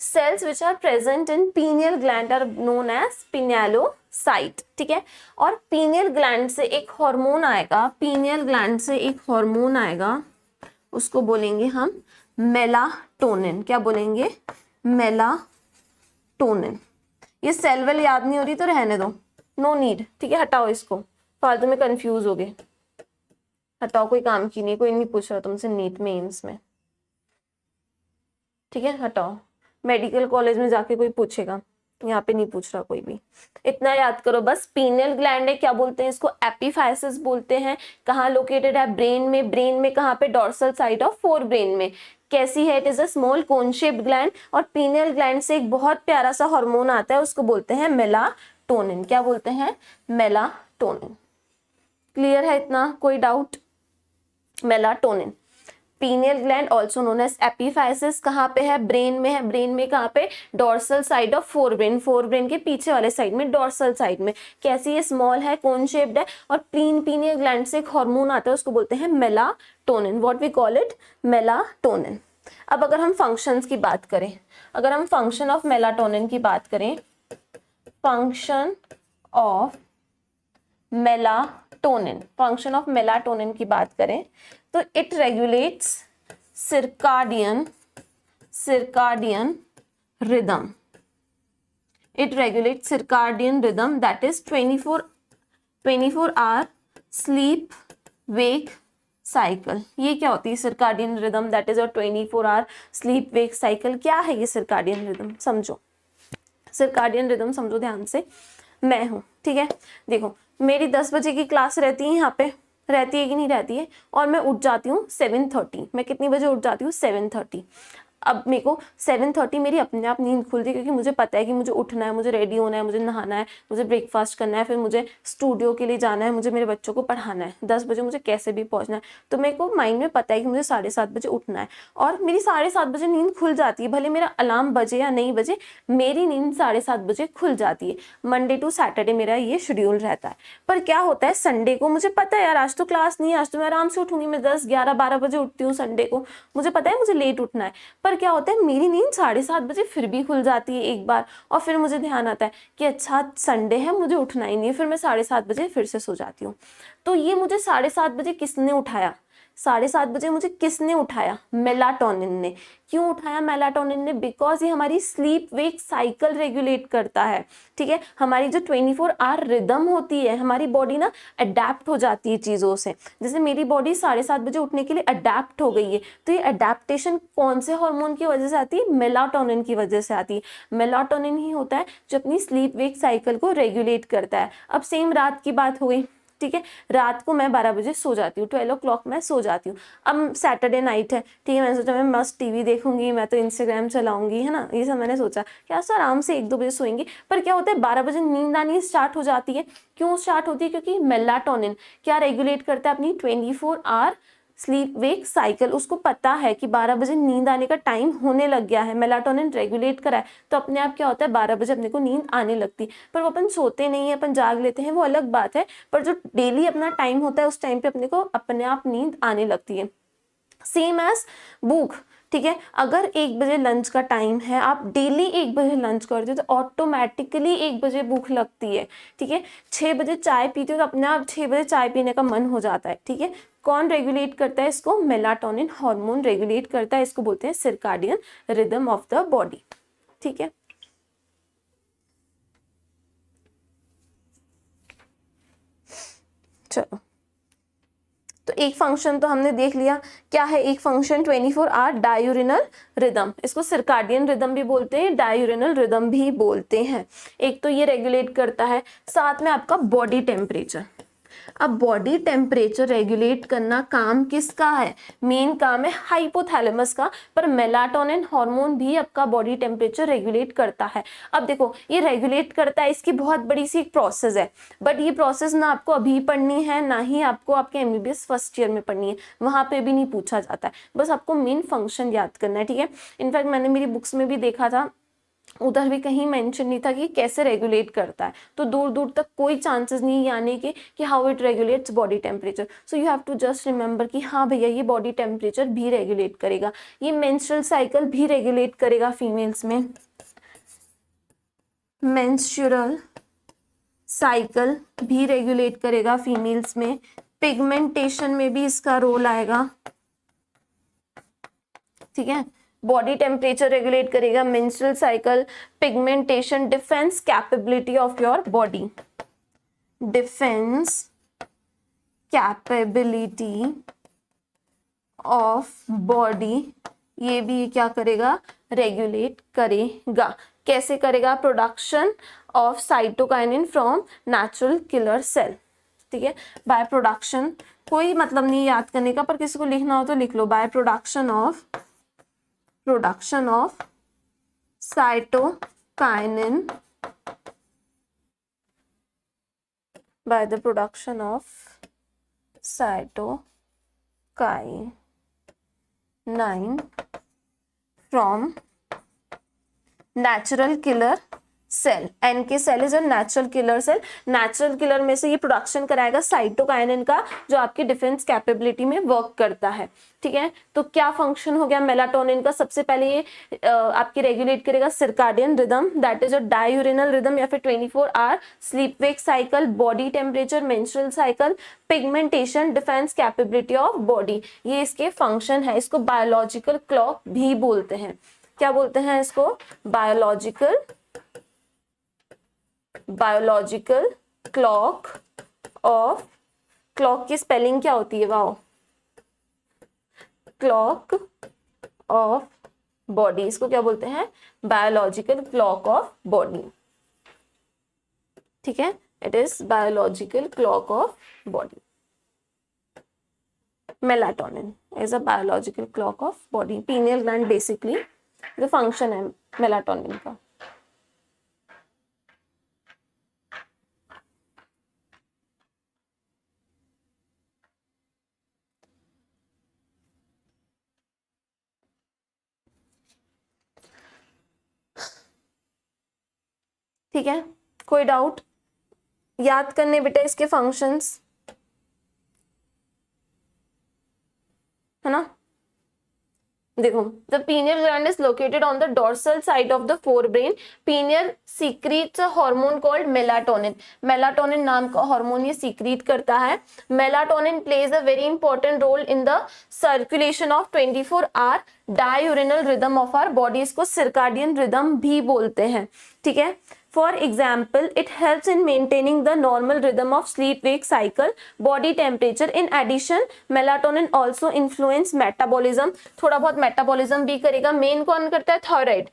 cells which are present in pineal gland are known as pinealocyte, ठीक है। और pineal gland से एक हार्मोन आएगा, pineal gland से एक हार्मोन आएगा, उसको बोलेंगे हम मेलाटोनिन। क्या बोलेंगे? मेलाटोनिन। ये सेल वेल याद नहीं हो रही तो रहने दो, नो नीड, ठीक है। हटाओ इसको, फालतू में कंफ्यूज हो गए। हटाओ, कोई काम की नहीं, कोई नहीं पूछ रहा तुमसे नीट में, एम्स में, ठीक है। हटाओ, मेडिकल कॉलेज में जाके कोई पूछेगा, यहाँ पे नहीं पूछ रहा कोई भी। इतना याद करो बस। पीनियल ग्लैंड है, क्या बोलते हैं इसको? एपीफाइसिस बोलते हैं। कहाँ लोकेटेड है? ब्रेन में। ब्रेन में कहाँ पे? Dorsal side of fore brain में। कैसी है? It is a small cone shaped gland. और पीनियल ग्लैंड से एक बहुत प्यारा सा हार्मोन आता है, उसको बोलते हैं मेलाटोनिन। क्या बोलते हैं? मेलाटोनिन। क्लियर है इतना, कोई doubt? Melatonin, pineal gland also known as epiphysis, कहाँ पे है? ब्रेन में है। ब्रेन में कहाँ पे? Dorsal side of forebrain, forebrain के पीछे वाले साइड में, डोर्सल साइड में। कैसी है? स्मॉल है, कोन शेप्ड है, और पीनियल ग्लैंड से एक हार्मोन आता है, उसको बोलते हैं melatonin. What we call it? Melatonin. अब अगर हम फंक्शंस की बात करें, अगर हम फंक्शन ऑफ मेलाटोनिन की बात करें, function of melatonin, function of melatonin की बात करें तो it regulates circadian rhythm. It regulates circadian rhythm, that is 24-hour sleep wake cycle. ये क्या होती है circadian rhythm? That is a 24-hour sleep wake cycle. क्या है ये circadian rhythm? समझो, circadian rhythm समझो ध्यान से। मैं हूँ, ठीक है, देखो मेरी 10 बजे की क्लास रहती है, यहाँ पे रहती है कि नहीं रहती है, और मैं उठ जाती हूँ 7:30। मैं कितनी बजे उठ जाती हूँ? 7:30। अब मेरे को 7:30 मेरी अपने आप नींद खुलती है, क्योंकि मुझे पता है कि मुझे उठना है, मुझे रेडी होना है, मुझे नहाना है, मुझे ब्रेकफास्ट करना है, फिर मुझे स्टूडियो के लिए जाना है, मुझे मेरे बच्चों को पढ़ाना है, 10 बजे मुझे कैसे भी पहुंचना है। तो मेरे को माइंड में पता है कि मुझे 7:30 बजे उठना है, और मेरी 7:30 बजे नींद खुल जाती है। भले मेरा अलार्म बजे या नहीं बजे, मेरी नींद 7:30 बजे खुल जाती है। मंडे टू सैटरडे मेरा ये शेड्यूल रहता है। पर क्या होता है, संडे को मुझे पता है यार आज तो क्लास नहीं है, आज तो मैं आराम से उठूंगी, मैं 10, 11, 12 बजे उठती हूँ संडे को, मुझे पता है मुझे लेट उठना है। पर क्या होता है, मेरी नींद 7:30 बजे फिर भी खुल जाती है एक बार, और फिर मुझे ध्यान आता है कि अच्छा संडे है, मुझे उठना ही नहीं है, फिर मैं 7:30 बजे फिर से सो जाती हूँ। तो ये मुझे 7:30 बजे किसने उठाया? 7:30 बजे मुझे किसने उठाया? मेलाटोनिन ने। क्यों उठाया मेलाटोनिन ने? बिकॉज ये हमारी स्लीप वेक साइकिल रेगुलेट करता है, ठीक है। हमारी जो 24-hour रिदम होती है, हमारी बॉडी ना अडेप्ट हो जाती है चीज़ों से। जैसे मेरी बॉडी 7:30 बजे उठने के लिए अडेप्ट हो गई है, तो ये अडेप्टेशन कौन से हार्मोन की वजह से आती है? मेलाटोनिन की वजह से आती है। मेलाटोनिन ही होता है जो अपनी स्लीप वेक साइकिल को रेगुलेट करता है। अब सेम रात की बात हो गई, ठीक है, रात को मैं 12 बजे सो जाती हूँ, 12 o'clock मैं सो जाती हूँ। अब सैटरडे नाइट है, ठीक है, मैंने सोचा मैं मस्त टीवी देखूंगी, मैं तो इंस्टाग्राम चलाऊंगी, है ना, ये सब मैंने सोचा कि आज तो आराम से 1-2 बजे सोएंगी। पर क्या होता है, 12 बजे नींद आनी स्टार्ट हो जाती है। क्यों स्टार्ट होती है? क्योंकि मेलाटोनिन क्या रेगुलेट करता है? अपनी 24-hour स्लीप वेक साइकिल। उसको पता है कि 12 बजे नींद आने का टाइम होने लग गया है, मेलाटोनिन रेगुलेट करा है, तो अपने आप क्या होता है, 12 बजे अपने को नींद आने लगती है। पर वो अपन सोते नहीं है, अपन जाग लेते हैं, वो अलग बात है। पर जो डेली अपना टाइम होता है, उस टाइम पे अपने को अपने आप नींद आने लगती है। सेम एज भूख, ठीक है, अगर 1 बजे लंच का टाइम है, आप डेली 1 बजे लंच करते हो, तो ऑटोमेटिकली 1 बजे भूख लगती है, ठीक है। 6 बजे चाय पीते हो, तो अपने आप 6 बजे चाय पीने का मन हो जाता है, ठीक है। कौन रेगुलेट करता है इसको? मेलाटोनिन हार्मोन रेगुलेट करता है। इसको बोलते हैं circadian rhythm of the body, ठीक है। चलो, तो एक फंक्शन तो हमने देख लिया, क्या है एक फंक्शन? 24-hour डायूरिनल rhythm. इसको सर्काडियन रिदम भी बोलते हैं, डायूरिनल रिदम भी बोलते हैं। एक तो ये रेगुलेट करता है, साथ में आपका बॉडी टेम्परेचर। अब बॉडी टेम्परेचर रेगुलेट करना काम किसका है? मेन काम है हाइपोथैलेमस का, पर मेलाटोनिन हार्मोन भी आपका बॉडी टेम्परेचर रेगुलेट करता है। अब देखो ये रेगुलेट करता है, इसकी बहुत बड़ी सी एक प्रोसेस है, बट ये प्रोसेस ना आपको अभी पढ़नी है, ना ही आपको आपके एमबीबीएस फर्स्ट ईयर में पढ़नी है, वहां पे भी नहीं पूछा जाता है। बस आपको मेन फंक्शन याद करना है, ठीक है। इनफैक्ट मैंने मेरी बुक्स में भी देखा था, उधर भी कहीं मेंशन नहीं था कि कैसे रेगुलेट करता है, तो दूर दूर तक कोई चांसेस नहीं आने के कि how it regulates body temperature. So you have to just remember कि हाँ भैया ये बॉडी टेम्परेचर भी रेगुलेट करेगा, ये मेंस्ट्रुअल साइकिल भी रेगुलेट करेगा फीमेल्स में, मेंस्ट्रुअल साइकिल भी रेगुलेट करेगा फीमेल्स में, पिगमेंटेशन में भी इसका रोल आएगा, ठीक है। बॉडी टेम्परेचर रेगुलेट करेगा, menstrual cycle, pigmentation, defence capability of your body, defence capability of body, ये भी क्या करेगा? रेगुलेट करेगा। कैसे करेगा? Production of cytokinin from natural killer cell, ठीक है। बाय प्रोडक्शन, कोई मतलब नहीं याद करने का, पर किसी को लिखना हो तो लिख लो, by production of cytokinin, by the production of cytokinin from natural killer cell. NK cell is a natural killer cell. Natural killer में से ये प्रोडक्शन कराएगा साइटोकाइनिन का, जो आपकी डिफेंस कैपेबिलिटी में वर्क करता है। ठीक है, तो क्या फंक्शन हो गया मेलाटोनिन का? सबसे पहले ये आपकी रेगुलेट करेगा circadian rhythm, that is a diurnal rhythm या फिर 24 hour sleep wake cycle, body temperature, menstrual cycle, pigmentation, defence capability of body, ये इसके फंक्शन है। इसको बायोलॉजिकल क्लॉक भी बोलते हैं। क्या बोलते हैं इसको? बायोलॉजिकल क्लॉक ऑफ, क्लॉक की स्पेलिंग क्या होती है? वाओ, क्लॉक ऑफ बॉडी, इसको क्या बोलते हैं? Biological clock of body. ठीक है, it is biological clock of body. Melatonin is a biological clock of body. Pineal gland basically जो फंक्शन है मेलाटोनिन का। ठीक है, कोई डाउट? याद करने बेटा इसके फंक्शंस, है ना? देखो, the pineal gland is located on the dorsal side of the forebrain. Pineal secretes a hormone called melatonin. Melatonin नाम का हार्मोन ये सीक्रीट करता है। Melatonin plays a very important role in the circulation of 24 hour diurnal rhythm of our body. इसको circadian rhythm भी बोलते हैं। ठीक है, For example, it helps in maintaining the normal rhythm of sleep-wake cycle, body temperature. In addition, melatonin also influence metabolism. थोड़ा बहुत metabolism भी करेगा। मेन कौन करता है? थायराइड,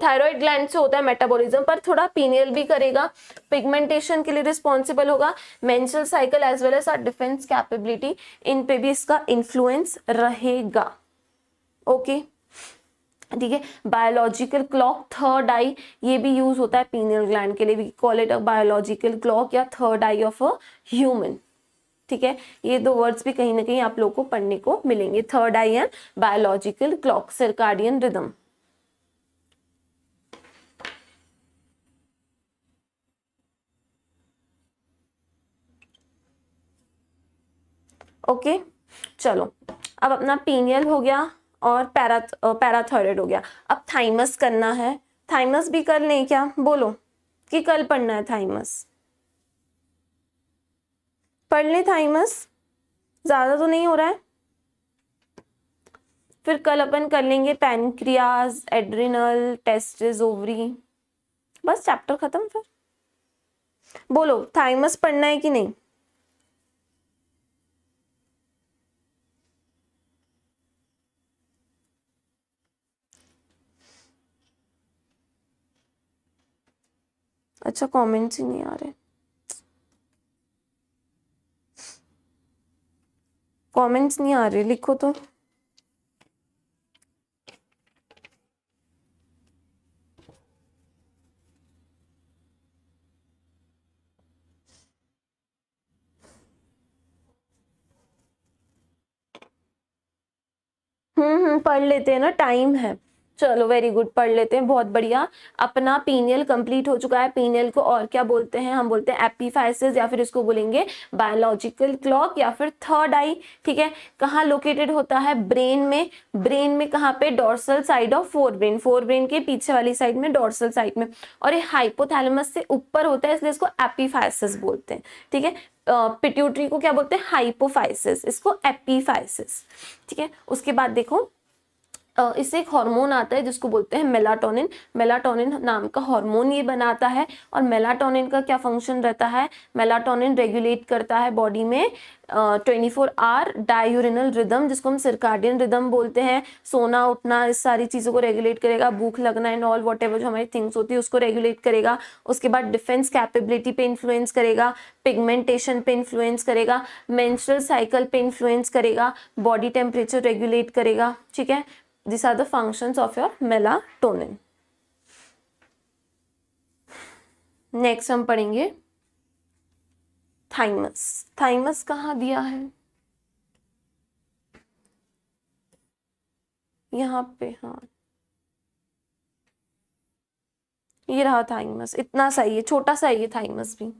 थायराइड ग्लैंड से होता है मेटाबॉलिज्म, पर थोड़ा पीनियल भी करेगा। पिगमेंटेशन के लिए रिस्पॉन्सिबल होगा। Menstrual cycle as well as our defence capability, इन पे भी इसका इन्फ्लुएंस रहेगा। ओके, ठीक है। बायोलॉजिकल क्लॉक, थर्ड आई, ये भी यूज होता है पीनियल ग्लैंड के लिए। We call it a biological clock या third eye of a human. ठीक है, ये दो वर्ड्स भी कहीं ना कहीं आप लोगों को पढ़ने को मिलेंगे, third I and biological clock, circadian rhythm. Okay, चलो, अब अपना पीनियल हो गया और पैराथायराइड हो गया। अब थाइमस करना है। थाइमस भी कर लें क्या? बोलो कि कल पढ़ना है थाइमस। पढ़ लें थाइमस, ज्यादा तो नहीं हो रहा है। फिर कल अपन कर लेंगे पैनक्रियाज, एड्रिनल, टेस्टिस, ओवरी, बस चैप्टर खत्म। फिर बोलो थाइमस पढ़ना है कि नहीं? अच्छा, कमेंट्स ही नहीं आ रहे। कमेंट्स नहीं आ रहे, लिखो तो। पढ़ लेते हैं ना, टाइम है। चलो वेरी गुड, पढ़ लेते हैं, बहुत बढ़िया। अपना पीनियल कंप्लीट हो चुका है। पीनियल को और क्या बोलते हैं? हम बोलते हैं एपिफाइसिस, या फिर इसको बोलेंगे बायोलॉजिकल क्लॉक या फिर थर्ड आई। ठीक है, कहाँ लोकेटेड होता है? ब्रेन में। ब्रेन में कहाँ पे? Dorsal side of forebrain, forebrain के पीछे वाली साइड में, डोर्सल साइड में। और ये हाइपोथैलेमस से ऊपर होता है, इसलिए इसको एपिफाइसिस बोलते हैं। ठीक है, पिट्यूटरी को क्या बोलते हैं? हाइपोफाइसिस, इसको एपिफाइसिस। ठीक है, उसके बाद देखो, इससे एक हार्मोन आता है जिसको बोलते हैं मेलाटोनिन। मेलाटोनिन नाम का हार्मोन ये बनाता है। और मेलाटोनिन का क्या फंक्शन रहता है? मेलाटोनिन रेगुलेट करता है बॉडी में 24 आवर डाययूरिनल रिदम, जिसको हम सर्काडियन रिदम बोलते हैं। सोना उठना, इस सारी चीज़ों को रेगुलेट करेगा। भूख लगना एंड ऑल वॉट एवर जो हमारी थिंग्स होती है उसको रेगुलेट करेगा। उसके बाद डिफेंस कैपेबिलिटी पे इन्फ्लुएंस करेगा, पिगमेंटेशन पे इन्फ्लुएंस करेगा, मेंस्ट्रुअल साइकिल पे इन्फ्लुएंस करेगा, बॉडी टेम्परेचर रेगुलेट करेगा। ठीक है, these are the functions of your melatonin. Next हम पढ़ेंगे थाइमस। थाइमस कहाँ दिया है? यहाँ पे, हाँ ये रहा थाइमस। इतना सा ही है, छोटा सा ही है थाइमस भी,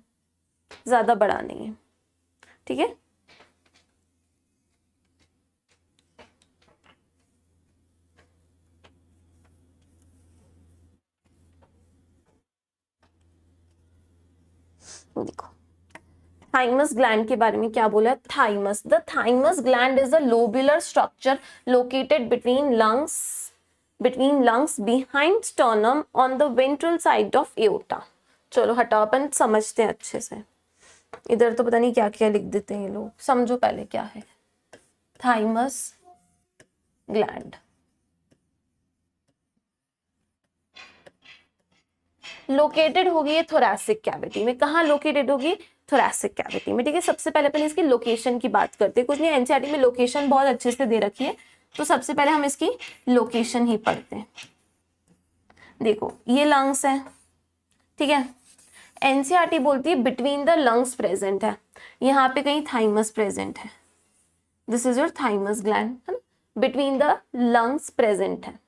ज्यादा बड़ा नहीं है। ठीक है, देखो थाइमस ग्लैंड के बारे में क्या बोला है। Thymus, the thymus gland is a lobular structure located between lungs behind sternum on the ventral side of aorta. चलो हटाओ, अपन समझते हैं अच्छे से। इधर तो पता नहीं क्या क्या लिख देते हैं ये लोग, समझो पहले क्या है थाइमस ग्लैंड। लोकेटेड होगी ये थोरैसिक कैविटी में। कहाँ लोकेटेड होगी? थोरैसिक कैविटी में। ठीक है, सबसे पहले अपन इसकी लोकेशन की बात करते हैं। कुछ नहीं, एनसीईआरटी में लोकेशन बहुत अच्छे से दे रखी है, तो सबसे पहले हम इसकी लोकेशन ही पढ़ते हैं। देखो ये लंग्स है, ठीक है, एनसीईआरटी बोलती है बिटवीन द लंग्स प्रेजेंट है, यहाँ पे कहीं थाइमस प्रेजेंट है। This is your thymus gland, है ना, बिटवीन द लंग्स प्रेजेंट है।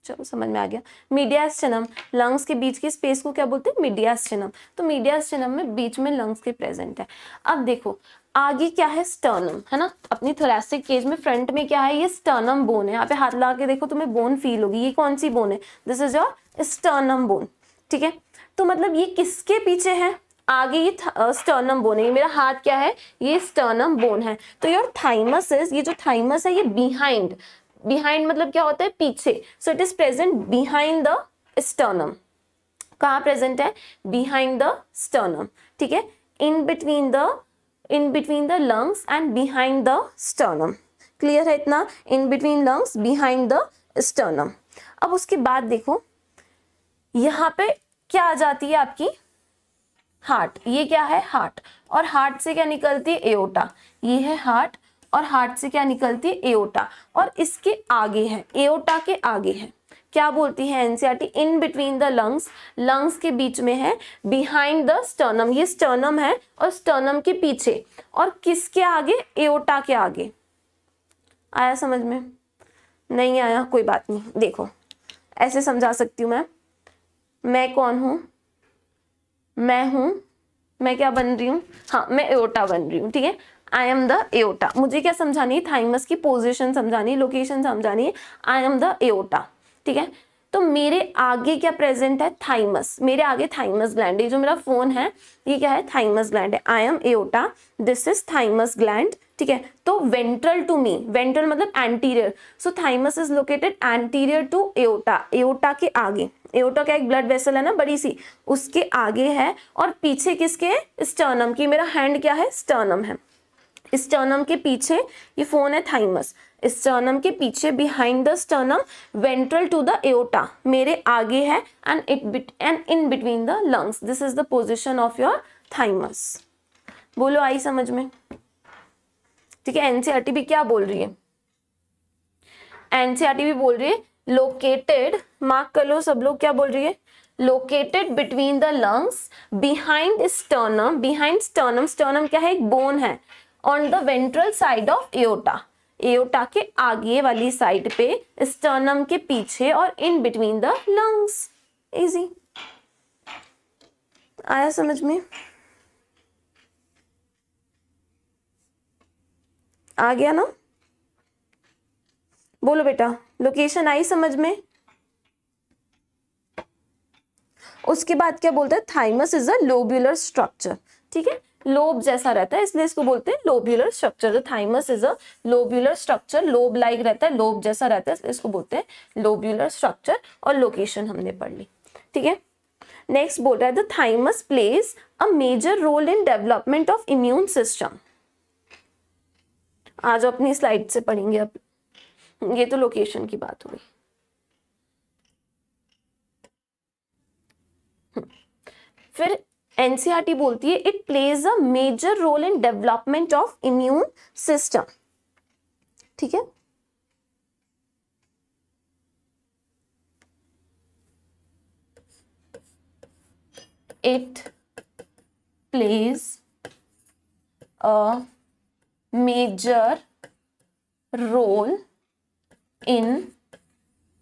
चलो समझ में आ गया। मीडियास्टिनम, लंग्स के बीच की स्पेस को क्या बोलते हैं? मीडियास्टिनम। तो मीडियास्टिनम में बीच में लंग्स के प्रेजेंट है। अब देखो आगे क्या है? स्टर्नम, है ना, अपनी थोरैसिक केज में फ्रंट में क्या है? ये स्टर्नम बोन है। यहाँ पे हाथ लगा के देखो, तुम्हें बोन फील होगी। ये कौन सी बोन है? This is your sternum bone. ठीक है, तो मतलब ये किसके पीछे है? आगे ये स्टर्नम बोन है। ये मेरा हाथ क्या है? ये स्टर्नम बोन है। तो योर थाइमस इज, ये जो थाइमस है ये बिहाइंड, बिहाइंड मतलब क्या होता है? पीछे। So it is present behind the sternum. कहाँ प्रेजेंट है? Behind the sternum. ठीक है, इन between the lungs and behind the sternum. Clear है इतना? In between lungs behind the sternum. अब उसके बाद देखो यहाँ पे क्या आ जाती है आपकी? हार्ट। ये क्या है? हार्ट। और हार्ट से क्या निकलती है? एओर्टा। ये है हार्ट, और हार्ट से क्या निकलती है? एओर्टा। और इसके आगे है, एओर्टा के आगे है, क्या बोलती है NCERT? In between the lungs, lungs के बीच में है, बिहाइंड द स्टर्नम। ये स्टर्नम है और स्टर्नम के पीछे, और किसके आगे? एओर्टा के आगे। आया समझ में? नहीं आया कोई बात नहीं, देखो ऐसे समझा सकती हूँ मैं कौन हूं? मैं क्या बन रही हूँ? हाँ, मैं एओर्टा बन रही हूँ। ठीक है, आई एम द एओर्टा। मुझे क्या समझानी है? थाइमस की पोजीशन समझानी है, लोकेशन समझानी है। I am the aorta. ठीक है, तो मेरे आगे क्या प्रेजेंट है? थाइमस। मेरे आगे थाइमस ग्लैंड है। जो मेरा फोन है ये क्या है? थाइमस ग्लैंड है। I am aorta, this is thymus gland. ठीक है, तो वेंट्रल टू मी, वेंट्रल मतलब anterior, so thymus is located anterior to aorta. Aorta के आगे, एओर्टा का एक ब्लड वेसल है ना बड़ी सी, उसके आगे है। और पीछे किसके? स्टर्नम की। मेरा हैंड क्या है? स्टर्नम है। स्टर्नम के पीछे ये फोन है थाइमस। स्टर्नम के पीछे, behind the sternum, ventral to the aorta, मेरे आगे है, and in between the lungs. This is the position of your thymus. बोलो आई समझ में? ठीक है, एनसीईआरटी भी क्या बोल रही है? एनसीईआरटी भी बोल रही है लोकेटेड, मार्क कर लो सब लोग, क्या बोल रही है? Located between the lungs, behind sternum. Behind sternum, sternum क्या है? एक बोन है। On the ventral side of aorta, aorta के आगे वाली साइड पे, स्टर्नम के पीछे, और इन बिटवीन द लंग्स। इजी। आया समझ में? आ गया ना? बोलो बेटा, लोकेशन आई समझ में? उसके बाद क्या बोलते हैं? Thymus is a lobular structure. ठीक है, लोब जैसा रहता है इसलिए इसको बोलते हैं lobular structure. Thymus is a lobular structure, lobe like रहता है, लोब जैसा रहता है, इसलिए इसको बोलते हैं लोब्यूलर स्ट्रक्चर। और लोकेशन हमने पढ़ ली। ठीक है, नेक्स्ट बोल रहा है the thymus plays a major role in development of immune system. आज अपनी स्लाइड से पढ़ेंगे अब, ये तो लोकेशन की बात हुई। फिर एनसीईआरटी बोलती है it plays a major role in development of immune system. ठीक है, it plays a major role in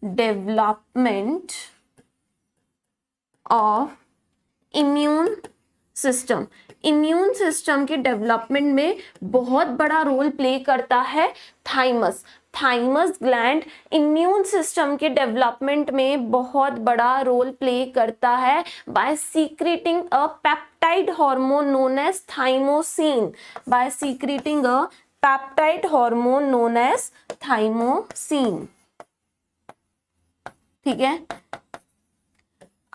development of immune system. Immune system के डेवलपमेंट में बहुत बड़ा रोल प्ले करता है thymus. Thymus gland immune system के डेवलपमेंट में बहुत बड़ा रोल प्ले करता है by secreting a peptide hormone known as thymosin. By secreting a peptide hormone known as thymosin. ठीक है.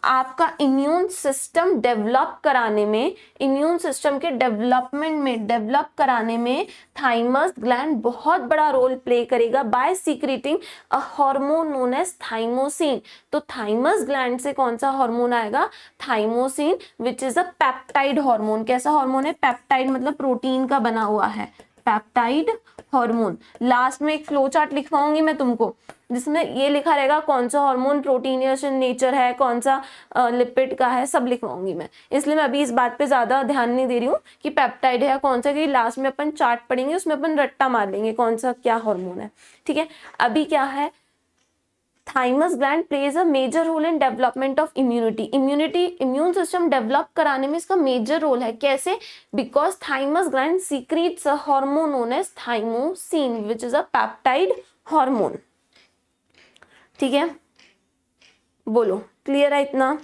आपका इम्यून सिस्टम डेवलप कराने में, इम्यून सिस्टम के डेवलपमेंट में, डेवलप कराने में थाइमस ग्लैंड बहुत बड़ा रोल प्ले करेगा by secreting a hormone known as thymosin. तो थाइमस ग्लैंड से कौन सा हार्मोन आएगा? Thymosin, which is a peptide hormone. कैसा हार्मोन है? पेप्टाइड मतलब प्रोटीन का बना हुआ है, पेप्टाइड हार्मोन. लास्ट में एक फ्लो चार्ट लिखवाऊंगी मैं तुमको, जिसमें ये लिखा रहेगा कौन सा हार्मोन प्रोटीनियस इन नेचर है, कौन सा लिपिड का है, सब लिखवाऊंगी मैं. इसलिए मैं अभी इस बात पे ज्यादा ध्यान नहीं दे रही हूँ कि पेप्टाइड है या कौन सा, कि लास्ट में अपन चार्ट पढ़ेंगे, उसमें अपन रट्टा मार लेंगे कौन सा क्या हार्मोन है. ठीक है. अभी क्या है? Thymus gland plays a major role in development of immunity. Immune system develop कराने में इसका मेजर रोल है. कैसे? Because thymus gland secretes a hormone known as thymosin which is a peptide hormone. ठीक है. बोलो, क्लियर है इतना?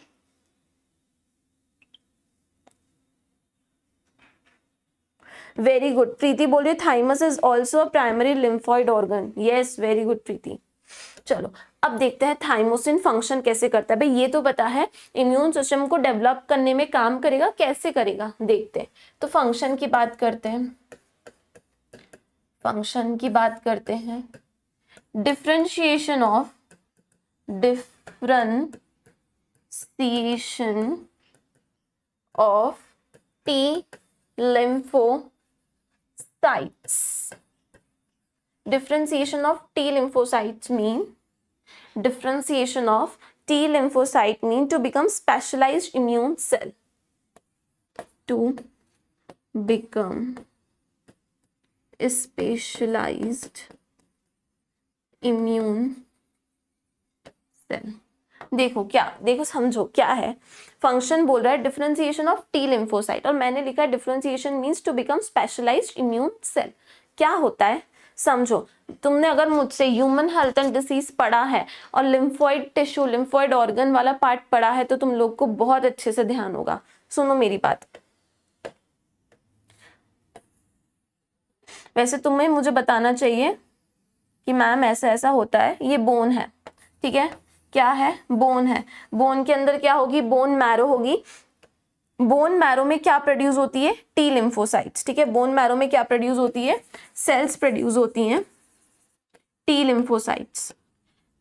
Very good. प्रीति बोल रही है thymus is also a primary lymphoid organ. Yes, very good Preeti. चलो अब देखते हैं थाइमोसिन फंक्शन कैसे करता है. भाई ये तो पता है इम्यून सिस्टम को डेवलप करने में काम करेगा. कैसे करेगा देखते हैं. तो फंक्शन की बात करते हैं. फंक्शन की बात करते हैं. Differentiation of T lymphocytes. Differentiation of T lymphocytes mean to become specialized immune cell. To become specialized immune cell. देखो क्या, देखो समझो क्या है. फंक्शन बोल रहा है डिफरेंशिएशन ऑफ टी लिम्फोसाइट, और मैंने लिखा है differentiation means to become specialised immune cell. क्या होता है समझो. तुमने अगर मुझसे ह्यूमन हेल्थ एंड डिसीज पढ़ा है और लिम्फोइड टिश्यू, लिम्फोइड ऑर्गन वाला पार्ट पढ़ा है, तो तुम लोग को बहुत अच्छे से ध्यान होगा. सुनो मेरी बात. वैसे तुम्हें मुझे बताना चाहिए कि मैम ऐसा ऐसा होता है. ये बोन है. ठीक है. क्या है? बोन है. बोन के अंदर क्या होगी? बोन मैरो होगी. बोन मैरो में क्या प्रोड्यूस होती है? T lymphocytes. ठीक है. बोन मैरो में क्या प्रोड्यूस होती है? सेल्स प्रोड्यूस होती हैं, टी लिम्फोसाइट्स.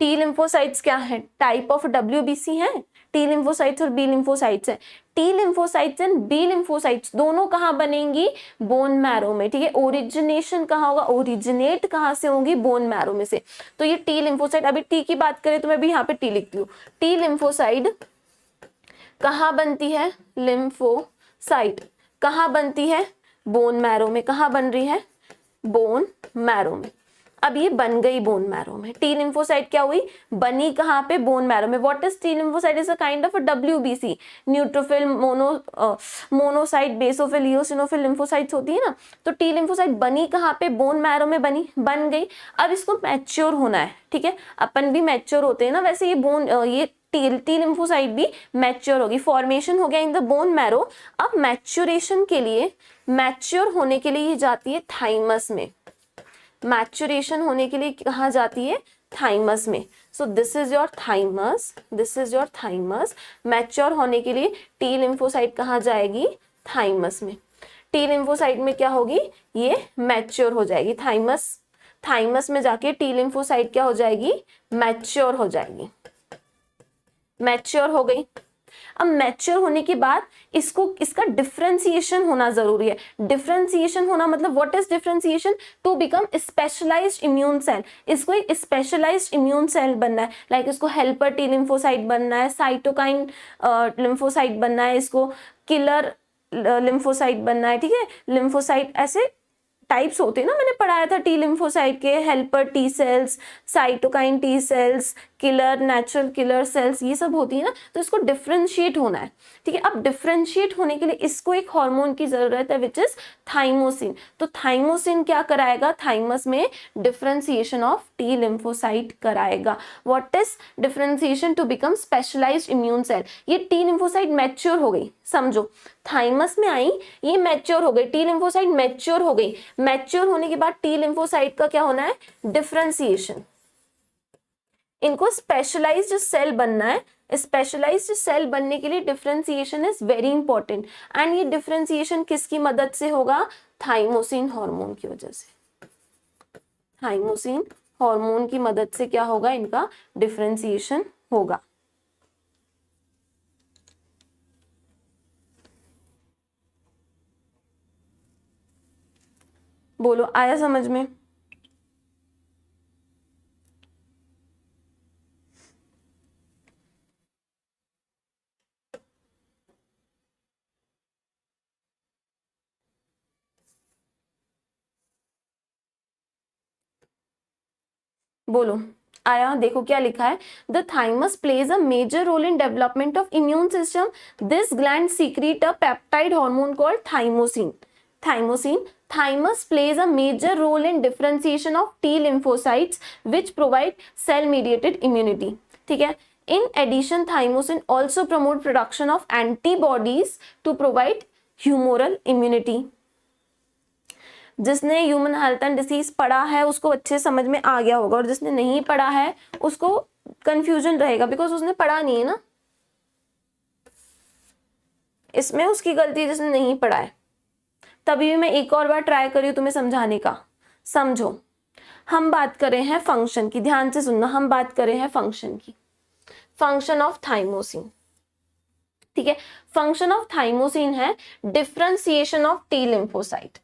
टी लिम्फोसाइट्स क्या है? टाइप ऑफ WBC है. टी लिम्फोसाइट्स और बी लिम्फोसाइट्स है. T lymphocytes and B lymphocytes दोनों कहाँ बनेंगी? बोन मैरो में. ठीक है. ओरिजिनेशन कहाँ होगा? ओरिजिनेट कहाँ से होंगी? बोन मैरो में से. तो ये टी लिम्फोसाइट, अभी टी की बात करें तो मैं भी यहाँ पे टी लिखती हूँ. टी लिम्फोसाइट कहाँ बनती है? लिम्फोसाइट कहाँ बनती है? बोन मैरो में. कहाँ बन रही है? बोन मैरो में. अब ये बन गई बोन मैरो में. टी लिम्फोसाइट क्या हुई? बनी कहाँ पे? बोन मैरो में. What is T lymphocyte? Is a kind of a WBC. Neutrophil, monocyte, basophil, eosinophil lymphocytes होती है ना. तो टी लिम्फोसाइट बनी कहाँ पे? बोन मैरो में बनी, बन गई. अब इसको मैच्योर होना है. ठीक है. अपन भी मैच्योर होते हैं ना, वैसे ये टी लिम्फोसाइट भी मैच्योर होगी. फॉर्मेशन हो गया इन द बोन मैरो. अब मैच्योरेशन के लिए, मैच्योर होने के लिए ये जाती है थाइमस में. मैच्योरेशन होने के लिए कहाँ जाती है? थाइमस में. So this is your thymus, this is your thymus. Mature होने के लिए टी लिम्फोसाइट कहाँ जाएगी? थाइमस में. टी लिम्फोसाइट में क्या होगी? ये मैच्योर हो जाएगी. थाइमस में जाके टी लिम्फोसाइट क्या हो जाएगी? मैच्योर हो जाएगी. मैच्योर हो गई. अब मैच्योर होने के बाद इसका डिफरेंशिएशन होना जरूरी है. डिफरेंशिएशन होना मतलब what is differentiation? To become specialised immune cell. इसको एक स्पेशलाइज्ड इम्यून सेल बनना है. लाइक इसको हेल्पर टी लिम्फोसाइट बनना है, साइटोकाइन लिम्फोसाइट बनना है, इसको किलर लिम्फोसाइट बनना है, ठीक है। लिम्फोसाइट ऐसे टाइप्स होते हैं ना, मैंने पढ़ाया था टी लिम्फोसाइट के, helper T cells, cytokine T cells, killer, natural killer cells, ये सब होती है ना। तो इसको डिफ्रेंशिएट होना है, ठीक है। अब डिफ्रेंशिएट होने के लिए इसको एक हार्मोन की जरूरत है विच इज थाइमोसिन। तो थाइमोसिन क्या कराएगा, थाइमस में डिफ्रेंसिएशन ऑफ टी लिम्फोसाइट कराएगा। What is differentiation, to become specialised immune cell. ये टी लिम्फोसाइट मैच्योर हो गई, समझो थाइमस में आई, ये मैच्योर हो गई, टी लिम्फोसाइट मैच्योर हो गई। मैच्योर होने के बाद टी लिम्फोसाइट का क्या होना है, डिफरेंशिएशन। इनको स्पेशलाइज्ड सेल बनना है। स्पेशलाइज्ड सेल बनने के लिए differentiation is very important. And ये डिफरेंशिएशन किसकी मदद से होगा, थाइमोसिन हार्मोन की वजह से। थाइमोसिन हार्मोन की मदद से क्या होगा, इनका डिफरेंशिएशन होगा। बोलो, आया समझ में? बोलो, आया? देखो क्या लिखा है, the thymus plays a major role in development of immune system. This gland secrete a peptide hormone called thymosin. Thymosin, thymus plays a major role in differentiation of T lymphocytes which provide cell mediated immunity, ठीक है। In addition, thymosin also promote production of antibodies to provide humoral immunity। जिसने human health and disease पढ़ा है उसको अच्छे समझ में आ गया होगा, और जिसने नहीं पढ़ा है उसको कंफ्यूजन रहेगा, बिकॉज उसने पढ़ा नहीं है ना, इसमें उसकी गलती है जिसने नहीं पढ़ा है। तभी भी मैं एक और बार ट्राई करी हूं तुम्हें समझाने का। समझो, हम बात कर रहे हैं फंक्शन की, ध्यान से सुनना, हम बात कर रहे हैं फंक्शन की, फंक्शन ऑफ थाइमोसिन, ठीक है। फंक्शन ऑफ थाइमोसिन है डिफरेंशिएशन ऑफ टी लिम्फोसाइट।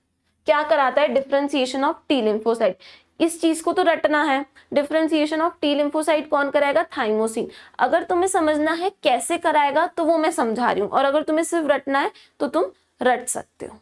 क्या कराता है, डिफरेंशिएशन ऑफ टी लिम्फोसाइट। इस चीज को तो रटना है, डिफरेंशिएशन ऑफ टी लिम्फोसाइट कौन कराएगा, थाइमोसिन। अगर तुम्हें समझना है कैसे कराएगा तो वो मैं समझा रही हूं, और अगर तुम्हें सिर्फ रटना है तो तुम रट सकते हो,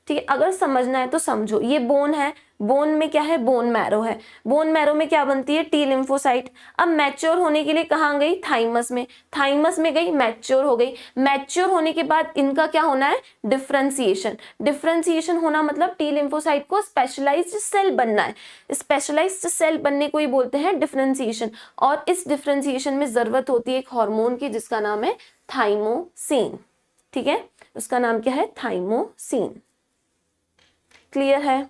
ठीक है। अगर समझना है तो समझो, ये बोन है, बोन में क्या है, बोन मैरो है, बोन मैरो में क्या बनती है, टी लिम्फोसाइट। अब मैच्योर होने के लिए कहाँ गई, थाइमस में, थाइमस में गई, मैच्योर हो गई। मैच्योर होने के बाद इनका क्या होना है, डिफरेंशिएशन। डिफरेंशिएशन होना मतलब टी लिम्फोसाइट को स्पेशलाइज्ड सेल बनना है। स्पेशलाइज्ड सेल बनने को ही बोलते हैं डिफरेंशिएशन, और इस डिफरेंशिएशन में जरूरत होती है एक हार्मोन की जिसका नाम है थाइमोसिन, ठीक है। उसका नाम क्या है, थाइमोसिन। क्लियर है?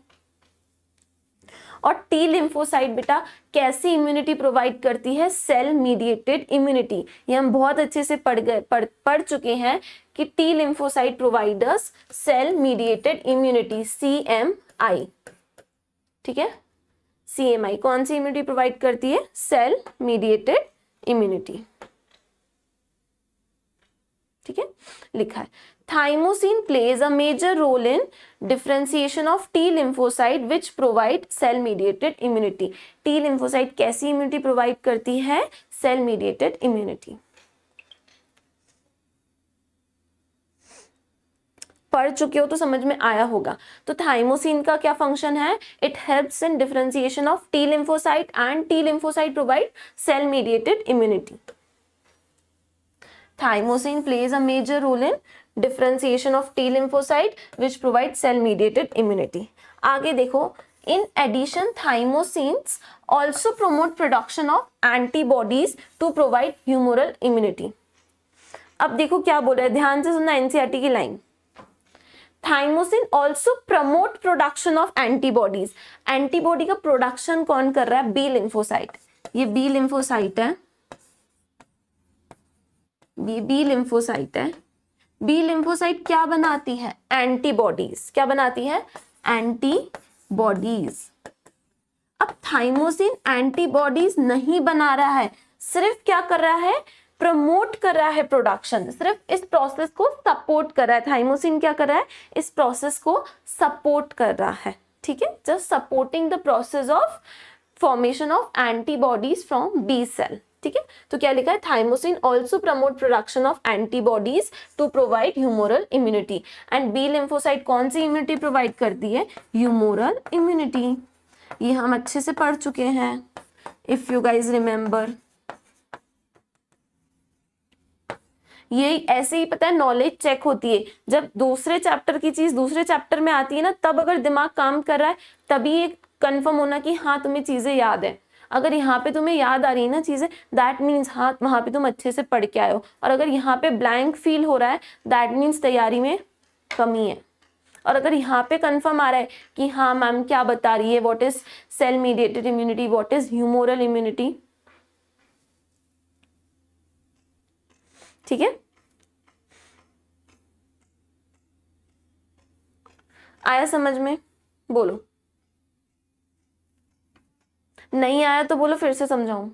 और टी लिम्फोसाइट बेटा कैसी इम्यूनिटी प्रोवाइड करती है, सेल मीडिएटेड इम्यूनिटी। ये हम बहुत अच्छे से पढ़ चुके हैं कि T lymphocyte providers cell mediated immunity, CMI, ठीक है। CMI कौन सी इम्यूनिटी प्रोवाइड करती है, सेल मीडिएटेड इम्यूनिटी, ठीक है, लिखा है। Thymosin plays a major role in differentiation of T lymphocyte which provide cell mediated immunity। T lymphocyte कैसी इम्यूनिटी प्रोवाइड करती है, सेल मीडिएटेड इम्यूनिटी। पढ़ चुके हो तो समझ में आया होगा। तो थाइमोसिन का क्या फंक्शन है, it helps in differentiation of T lymphocyte and T lymphocyte provide cell mediated immunity. Thymosin plays a major role in differentiation of T lymphocyte which provide cell mediated immunity। आगे देखो, in addition thymosins also promote production of antibodies to provide humoral immunity। अब देखो क्या बोल रहा है, ध्यान से सुनना एनसीईआरटी की line. Thymosin also promote production of antibodies. Antibody का प्रोडक्शन कौन कर रहा है, बी लिम्फोसाइट। ये बी लिम्फोसाइट है, बी लिम्फोसाइट है। बी लिम्फोसाइट क्या बनाती है, एंटीबॉडीज। क्या बनाती है, एंटीबॉडीज। अब थाइमोसिन एंटीबॉडीज नहीं बना रहा है, सिर्फ क्या कर रहा है, प्रमोट कर रहा है प्रोडक्शन, सिर्फ इस प्रोसेस को सपोर्ट कर रहा है। थाइमोसिन क्या कर रहा है, इस प्रोसेस को सपोर्ट कर रहा है, ठीक है, just supporting the process of formation of antibodies from B cell. ठीक है, तो क्या लिखा है, thymosin also promote production of antibodies to provide humoral immunity. And B lymphocyte कौन सी इम्यूनिटी प्रोवाइड करती है, ह्यूमोरल इम्यूनिटी। ये हम अच्छे से पढ़ चुके हैं, इफ यू गाइज रिमेम्बर। ये ऐसे ही पता है नॉलेज चेक होती है, जब दूसरे चैप्टर की चीज दूसरे चैप्टर में आती है ना, तब अगर दिमाग काम कर रहा है तभी ये कंफर्म होना कि हाँ तुम्हें चीजें याद है। अगर यहाँ पे तुम्हें याद आ रही है ना चीजें, दैट मीन्स हाँ वहां पे तुम अच्छे से पढ़ के आए हो। और अगर यहाँ पे ब्लैंक फील हो रहा है, दैट मीन्स तैयारी में कमी है। और अगर यहाँ पे कंफर्म आ रहा है कि हाँ मैम क्या बता रही है, what is cell mediated immunity, what is humoral immunity, ठीक है। आया समझ में, बोलो। नहीं आया तो बोलो फिर से समझाऊं।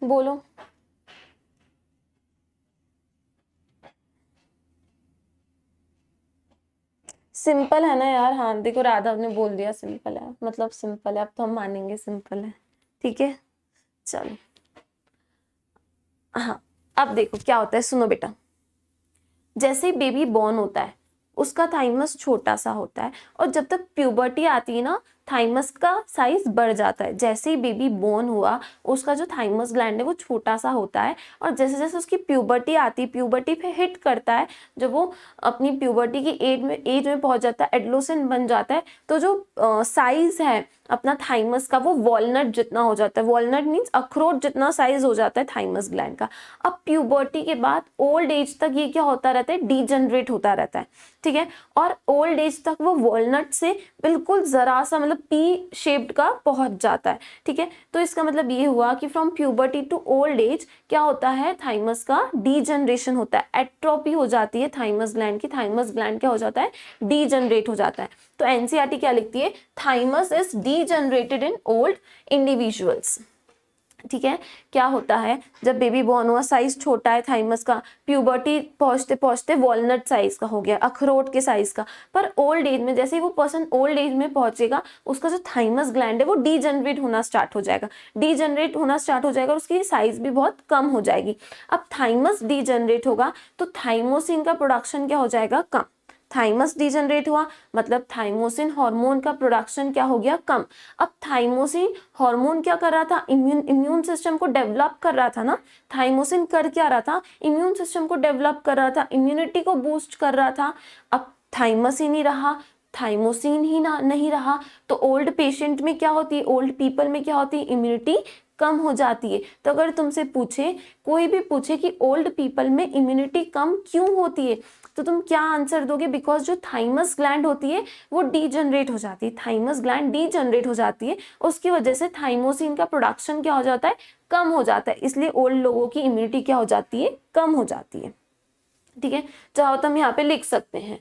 बोलो। सिंपल है ना यार, हाँ देखो राधा ने बोल दिया सिंपल है, मतलब सिंपल है, अब तो हम मानेंगे सिंपल है, ठीक है। चलो हाँ, अब देखो क्या होता है, सुनो बेटा। जैसे ही बेबी बॉर्न होता है उसका थाइमस छोटा सा होता है, और जब तक प्यूबर्टी आती है ना थाइमस का साइज बढ़ जाता है। जैसे ही बेबी बोर्न हुआ उसका जो थाइमस ग्लैंड है वो छोटा सा होता है, और जैसे जैसे उसकी प्यूबर्टी आती है, प्यूबर्टी पे हिट करता है, जब वो अपनी प्यूबर्टी की एज में पहुंच जाता है, एडोलेसेंट बन जाता है, तो जो साइज है अपना थाइमस का वो वॉलनट जितना हो जाता है। वॉलनट मीन्स अखरोट जितना साइज हो जाता है थाइमस ग्लैंड का। अब प्यूबर्टी के बाद ओल्ड एज तक ये क्या होता रहता है, डीजनरेट होता रहता है, ठीक है। और ओल्ड एज तक वो वॉलनट से बिल्कुल जरा सा मतलब पी शेप्ड का पहुंच जाता है, ठीक है। तो इसका मतलब ये हुआ कि from puberty to old age क्या होता है, थाइमस का डीजनरेशन होता है, एट्रोपी हो जाती है थाइमस ग्लैंड की। थाइमस ग्लैंड क्या हो जाता है, डीजनरेट हो जाता है। तो एनसीईआरटी क्या लिखती है, thymus is degenerated in old individuals, ठीक है। क्या होता है जब बेबी बॉर्न हुआ, साइज छोटा है थाइमस का, प्यूबर्टी पहुंचते पहुंचते वॉलनट साइज का हो गया, अखरोट के साइज का। पर ओल्ड एज में जैसे ही वो पर्सन ओल्ड एज में पहुंचेगा, उसका जो थाइमस ग्लैंड है वो डीजनरेट होना स्टार्ट हो जाएगा, डीजनरेट होना स्टार्ट हो जाएगा, और उसकी साइज भी बहुत कम हो जाएगी। अब थाइमस डीजनरेट होगा तो थाइमोसिन का प्रोडक्शन क्या हो जाएगा, कम। थाइमस डीजनरेट हुआ मतलब थाइमोसिन हार्मोन का प्रोडक्शन क्या हो गया, कम। अब थाइमोसिन हार्मोन क्या कर रहा था, इम्यून सिस्टम को डेवलप कर रहा था ना। थाइमोसिन कर क्या रहा था, इम्यून सिस्टम को डेवलप कर रहा था, इम्यूनिटी को बूस्ट कर रहा था। अब थाइमस ही नहीं रहा, थाइमोसिन ही ना नहीं रहा, तो ओल्ड पेशेंट में क्या होती है, ओल्ड पीपल में क्या होती है, इम्यूनिटी कम हो जाती है। तो अगर तुमसे पूछे, कोई भी पूछे कि ओल्ड पीपल में इम्यूनिटी कम क्यों होती है, तो तुम क्या आंसर दोगे, बिकॉज जो थाइमस ग्लैंड होती है वो डीजनरेट हो जाती है, थाइमस ग्लैंड डीजनरेट हो जाती है, उसकी वजह से थाइमोसिन का प्रोडक्शन क्या हो जाता है, कम हो जाता है। इसलिए ओल्ड लोगों की इम्यूनिटी क्या हो जाती है, कम हो जाती है, ठीक है। चाहो तो हम यहाँ पे लिख सकते हैं,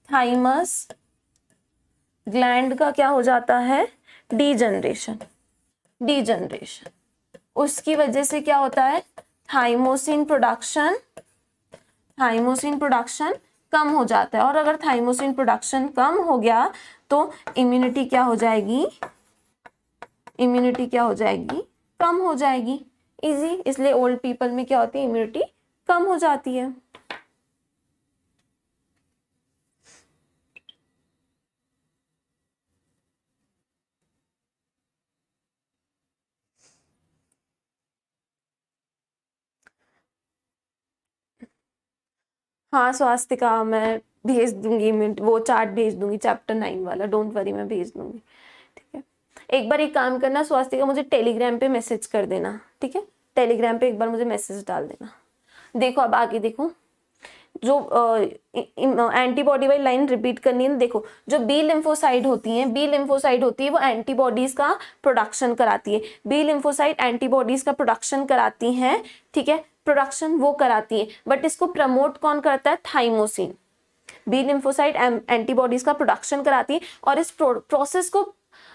थाइमस ग्लैंड का क्या हो जाता है, डीजनरेशन, डीजनरेशन। उसकी वजह से क्या होता है, थाइमोसिन प्रोडक्शन, थाइमोसिन प्रोडक्शन कम हो जाता है। और अगर थाइमोसिन प्रोडक्शन कम हो गया तो इम्यूनिटी क्या हो जाएगी, इम्यूनिटी क्या हो जाएगी, कम हो जाएगी। इजी, इसलिए ओल्ड पीपल में क्या होती है, इम्यूनिटी कम हो जाती है। हाँ स्वास्तिका, मैं भेज दूंगी, वो चार्ट भेज दूंगी चैप्टर 9 वाला, डोंट वरी, मैं भेज दूंगी, ठीक है। एक बार एक काम करना स्वास्तिका, मुझे टेलीग्राम पे मैसेज कर देना, ठीक है। टेलीग्राम पे एक बार मुझे मैसेज डाल देना। देखो अब आगे देखो, जो एंटीबॉडी वाली लाइन रिपीट करनी है। देखो जो बी लिम्फोसाइट होती हैं, बी लिम्फोसाइट होती है वो एंटीबॉडीज का प्रोडक्शन कराती है, बी लिम्फोसाइट एंटीबॉडीज का प्रोडक्शन कराती हैं, ठीक है। प्रोडक्शन वो कराती है, बट इसको प्रमोट कौन करता है? थाइमोसिन। बी लिम्फोसाइट एंटीबॉडीज का प्रोडक्शन कराती है और इस प्रोसेस को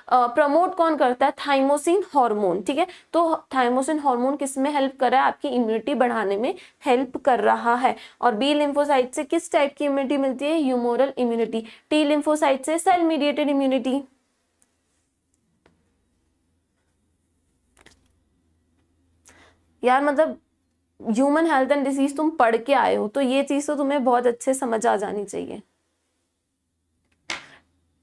प्रमोट कौन करता है? Thymosin hormone. ठीक है, तो थाइमोसिन हार्मोन किस में हेल्प कर रहा है? आपकी इम्यूनिटी बढ़ाने में हेल्प कर रहा है। और बी लिम्फोसाइट से किस टाइप की इम्यूनिटी मिलती है? Humoral immunity. टी लिम्फोसाइट से सेल मीडिएटेड इम्यूनिटी। यार मतलब ह्यूमन हेल्थ एंड डिजीज तुम पढ़ के आए हो, तो ये चीज तो तुम्हें बहुत अच्छे समझ आ जानी चाहिए।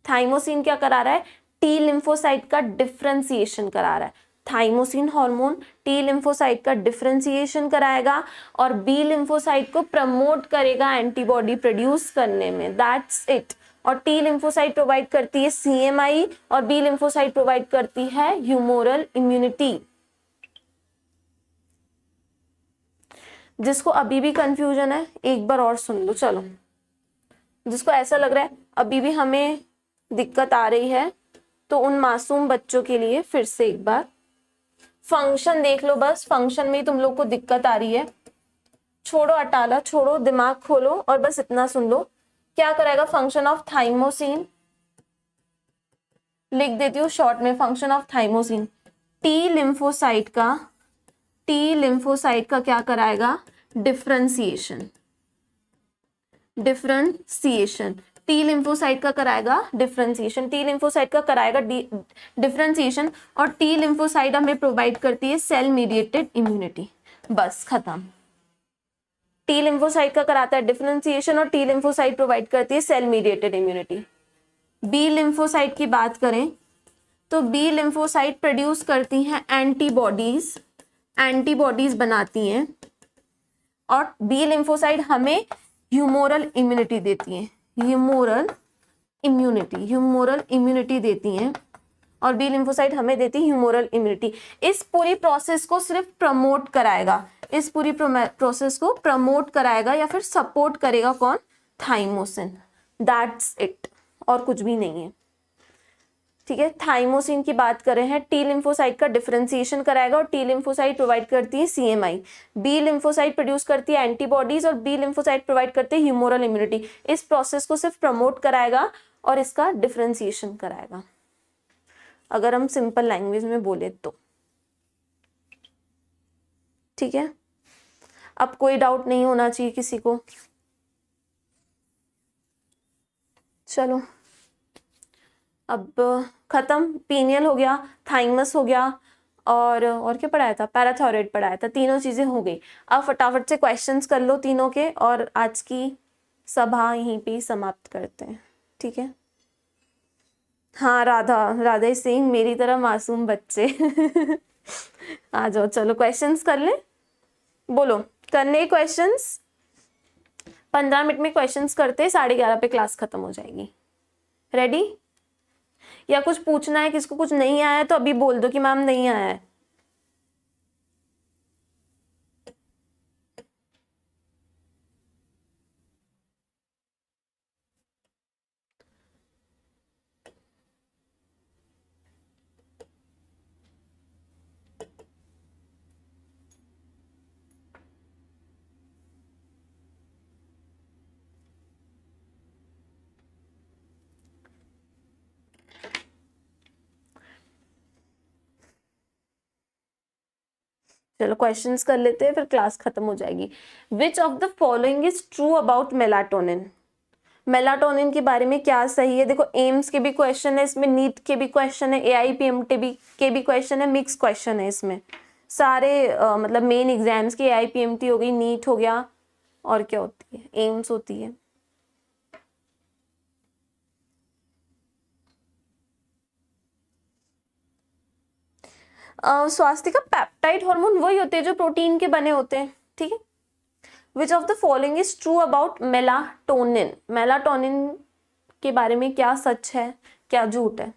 थाइमोसिन क्या करा रहा है? टी लिम्फोसाइट का डिफरेंशिएशन करा रहा है। थाइमोसिन हार्मोन टी लिम्फोसाइट का डिफरेंशिएशन कराएगा और बी लिम्फोसाइट को प्रमोट करेगा एंटीबॉडी प्रोड्यूस करने में। That's it. और टी लिम्फोसाइट प्रोवाइड करती है सीएमआई और बी लिम्फोसाइट प्रोवाइड करती है ह्यूमोरल इम्यूनिटी। जिसको अभी भी कंफ्यूजन है एक बार और सुन लो। चलो, जिसको ऐसा लग रहा है अभी भी हमें दिक्कत आ रही है, तो उन मासूम बच्चों के लिए फिर से एक बार फंक्शन देख लो। बस फंक्शन में ही तुम लोग को दिक्कत आ रही है। छोड़ो अटाला, छोड़ो, दिमाग खोलो और बस इतना सुन लो। क्या कराएगा फंक्शन ऑफ थाइमोसिन? लिख देती हूँ शॉर्ट में, function of thymosin T lymphocyte का क्या कराएगा? डिफरेंशिएशन। टी लिम्फोसाइट का कराएगा डिफरेंशिएशन। टी लिम्फोसाइट का कराएगा डिफरेंशिएशन और टी लिम्फोसाइट हमें प्रोवाइड करती है सेल मीडिएटेड इम्यूनिटी। बस खत्म। टी लिम्फोसाइट का कराता है डिफरेंशिएशन और टी लिम्फोसाइट प्रोवाइड करती है cell mediated immunity. B lymphocyte की बात करें तो बी लिम्फोसाइट प्रोड्यूस करती हैं एंटीबॉडीज बनाती हैं और बी लिम्फोसाइट हमें ह्यूमोरल इम्यूनिटी देती हैं। ह्यूमोरल इम्यूनिटी देती हैं और बी लिम्फोसाइट हमें देती है ह्यूमोरल इम्यूनिटी। इस पूरी प्रोसेस को सिर्फ प्रमोट कराएगा, इस पूरी प्रोसेस को प्रमोट कराएगा या फिर सपोर्ट करेगा कौन? थाइमोसिन। दैट्स इट, और कुछ भी नहीं है। ठीक है, थाइमोसिन की बात कर रहे हैं। टी लिम्फोसाइट का डिफरेंशिएशन कराएगा और टी लिम्फोसाइट प्रोवाइड करती है सीएमआई। बी लिम्फोसाइट प्रोड्यूस करती है एंटीबॉडीज और बी लिम्फोसाइट प्रोवाइड करते हैं ह्यूमोरल इम्यूनिटी। इस प्रोसेस को सिर्फ प्रमोट कराएगा और इसका डिफरेंशिएशन कराएगा, अगर हम सिंपल लैंग्वेज में बोले तो। ठीक है, अब कोई डाउट नहीं होना चाहिए किसी को। चलो, अब खत्म। पीनियल हो गया, थाइमस हो गया और क्या पढ़ाया था? पैराथायरॉइड पढ़ाया था। तीनों चीजें हो गई। अब फटाफट से क्वेश्चंस कर लो तीनों के और आज की सभा यहीं पे समाप्त करते हैं। ठीक है। हाँ, राधा सिंह मेरी तरह मासूम बच्चे आ जाओ, चलो क्वेश्चंस कर लें। बोलो, करने क्वेश्चंस? 15 मिनट में क्वेश्चंस करते, 11:30 पे क्लास खत्म हो जाएगी। रेडी? या कुछ पूछना है? किसको कुछ नहीं आया है तो अभी बोल दो कि मैम नहीं आया है। चलो क्वेश्चंस कर लेते हैं, फिर क्लास खत्म हो जाएगी। विच of the following is true about melatonin? Melatonin के बारे में क्या सही है? देखो, एम्स के भी क्वेश्चन है इसमें, नीट के भी क्वेश्चन है, AIPMT के भी क्वेश्चन है, मिक्स क्वेश्चन है इसमें सारे। मतलब मेन एग्जाम्स के AIPMT हो गई, नीट हो गया, और क्या होती है? एम्स होती है। स्वास्थ्य का पेप्टाइड हार्मोन वही होते हैं जो प्रोटीन के बने होते हैं। ठीक है। विच of the following is true about melatonin? Melatonin के बारे में क्या सच है, क्या झूठ है?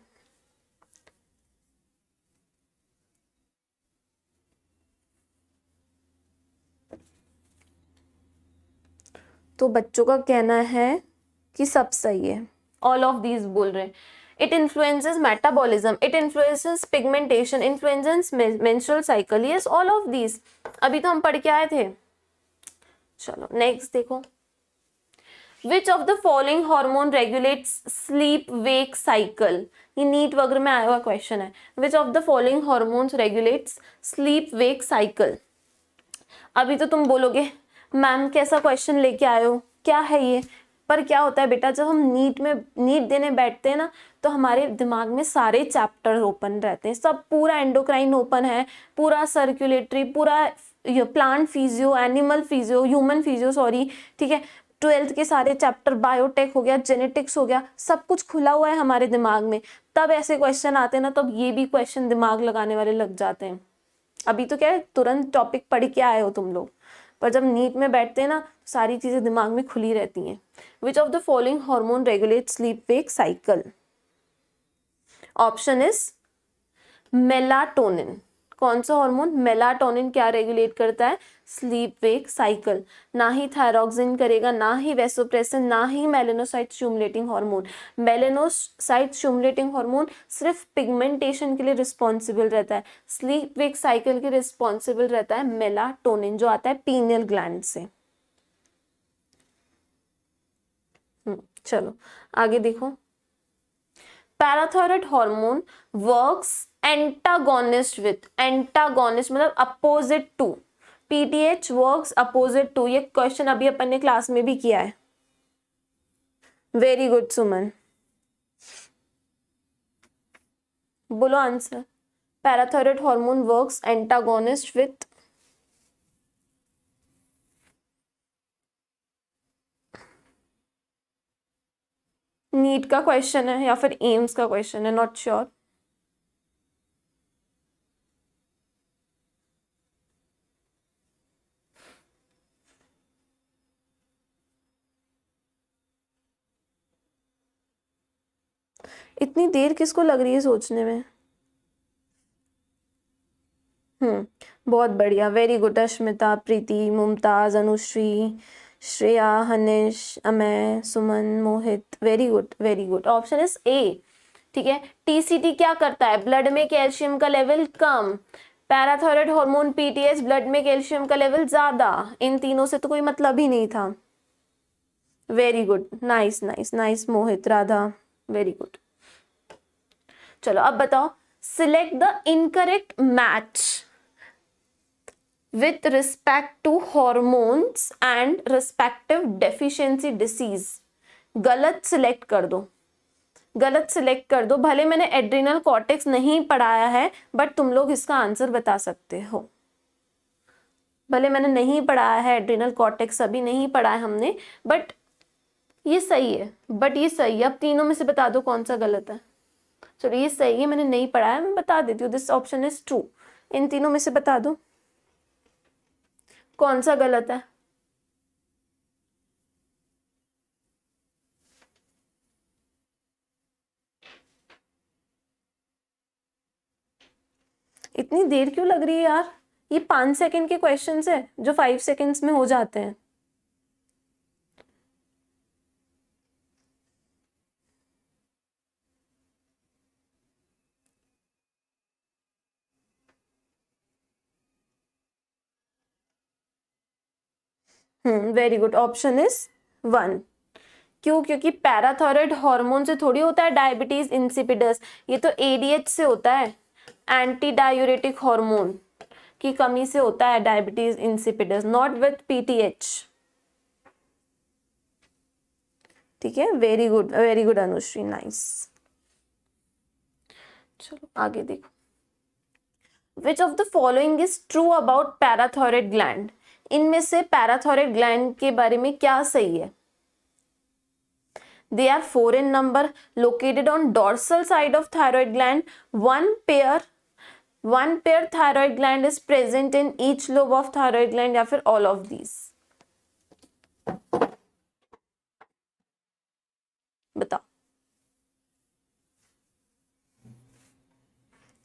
तो बच्चों का कहना है कि सब सही है, ऑल ऑफ दीज बोल रहे हैं। it influences metabolism, it influences pigmentation, influences menstrual cycle. Yes, all of these अभी तो हम पढ़ के आए थे. चलो नेक्स्ट देखो. Which of the following hormone regulates sleep wake cycle? ये नीट वगैरह में आया हुआ क्वेश्चन है. Which of the following hormones regulates sleep wake cycle? अभी तो तुम बोलोगे मैम कैसा क्वेश्चन लेके आए हो, क्या है ये. पर क्या होता है बेटा, जब हम नीट देने बैठते हैं ना, तो हमारे दिमाग में सारे चैप्टर ओपन रहते हैं. सब पूरा एंडोक्राइन ओपन है, पूरा सर्कुलेटरी, पूरा plant physio, animal physio, human physio, sorry, ठीक है. 12th के सारे चैप्टर, बायोटेक हो गया, जेनेटिक्स हो गया, सब कुछ खुला हुआ है हमारे दिमाग में. तब ऐसे क्वेश्चन आते हैं ना, तब ये भी क्वेश्चन दिमाग लगाने वाले लग जाते हैं. अभी तो क्या है, तुरंत टॉपिक पढ़ के आए हो तुम लोग, पर जब नीट में बैठते हैं ना, सारी चीजें दिमाग में खुली रहती हैं. Which of the following hormone regulate sleep wake cycle? Option is melatonin. कौन सा हार्मोन? मेलाटोनिन क्या रेगुलेट करता है? Sleep wake cycle. ना ही थायरॉक्सिन करेगा, ना ही वेसोप्रेसिन, ना ही melanocyte stimulating hormone. Melanocyte stimulating hormone सिर्फ पिगमेंटेशन के लिए रिस्पॉन्सिबल रहता है. स्लीप वेक साइकिल के रिस्पॉन्सिबल रहता है मेलाटोनिन, जो आता है पीनियल ग्लैंड से. चलो आगे देखो. Parathyroid hormone works antagonist with, antagonist मतलब opposite to. PTH works opposite to. ये क्वेश्चन अभी अपन ने क्लास में भी किया है. वेरी गुड सुमन, बोलो answer. Parathyroid hormone works antagonist with. NEET का क्वेश्चन है या फिर एम्स का क्वेश्चन है, नॉट श्योर. इतनी देर किसको लग रही है सोचने में? बहुत बढ़िया, very good. Ashmita, Preeti, Mumtaz, Anushree, Shreya, Hanish, Amay, Suman, Mohit, very good very good. Option is A. ठीक है. टीसीटी क्या करता है? ब्लड में कैल्शियम का लेवल कम. पैराथायरॉयड हार्मोन पीटीएच, ब्लड में कैल्शियम का लेवल ज्यादा. इन तीनों से तो कोई मतलब ही नहीं था. Very good, nice nice nice Mohit, Radha, very good. चलो अब बताओ. Select the incorrect match with respect to hormones and respective deficiency disease. गलत सिलेक्ट कर दो, गलत सिलेक्ट कर दो. भले मैंने एड्रिनल कॉर्टेक्स नहीं पढ़ाया है, बट तुम लोग इसका आंसर बता सकते हो. भले मैंने नहीं पढ़ाया है एड्रिनल कॉर्टेक्स, अभी नहीं पढ़ा है हमने, बट ये सही है. बट ये सही है. अब तीनों में से बता दो कौन सा गलत है. चलो ये सही है, मैंने नहीं पढ़ा है, मैं बता देती हूँ. This option is true. इन तीनों में से बता दो कौन सा गलत है. इतनी देर क्यों लग रही है यार? ये 5 सेकंड के क्वेश्चंस है जो 5 सेकंड्स में हो जाते हैं. Very good. Option is 1. क्यों? क्योंकि पैराथायरॉयड हार्मोन से थोड़ी होता है डायबिटीज इंसिपिडस. ये तो एडीएच से होता है, एंटी डायूरेटिक हार्मोन की कमी से होता है diabetes insipidus, not with PTH. ठीक है. Very good Anushree, nice. चलो आगे देखो. Which of the following is true about parathyroid gland? इनमें से पैराथायरॉयड ग्लैंड के बारे में क्या सही है? They are 4 in number, located on dorsal side of thyroid gland. One pair thyroid gland is present in each lobe of thyroid gland, या फिर all of these. बताओ.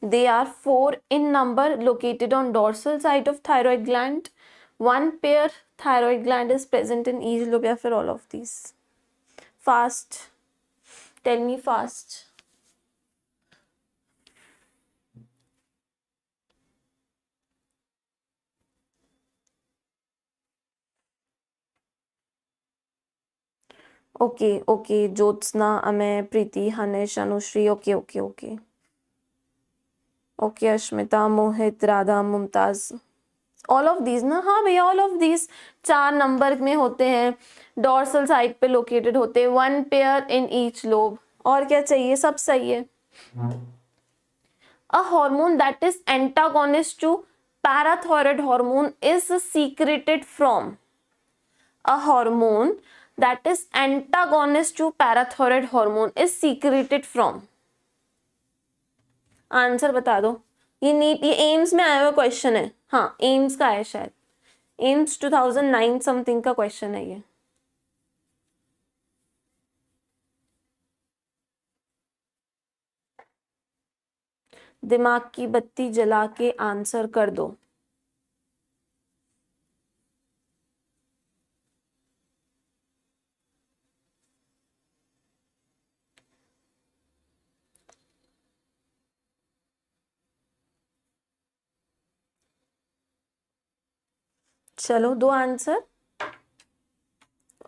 They are 4 in number, located on dorsal side of thyroid gland. One pair thyroid gland is present in each lobe, या फिर all of these. Fast, tell me fast. Okay okay, Jyotsna, Amay, Preeti, Hanish, Anushree, okay okay okay okay, Ashmita, Mohit, Radha, Mumtaz, all of these ना, हाँ भैया all of these 4 number में होते हैं, dorsal side पे located होते हैं, 1 पेयर इन ईच लोब। और क्या चाहिए, सब सही है। A hormone that is antagonist to parathyroid hormone is secreted from. A hormone that is antagonist to parathyroid hormone is secreted from. Answer बता दो। ये नीट, ये एम्स में आया हुआ क्वेश्चन है। हाँ एम्स का है शायद, एम्स 2009 समथिंग का क्वेश्चन है ये। दिमाग की बत्ती जला के आंसर कर दो। चलो 2 answer.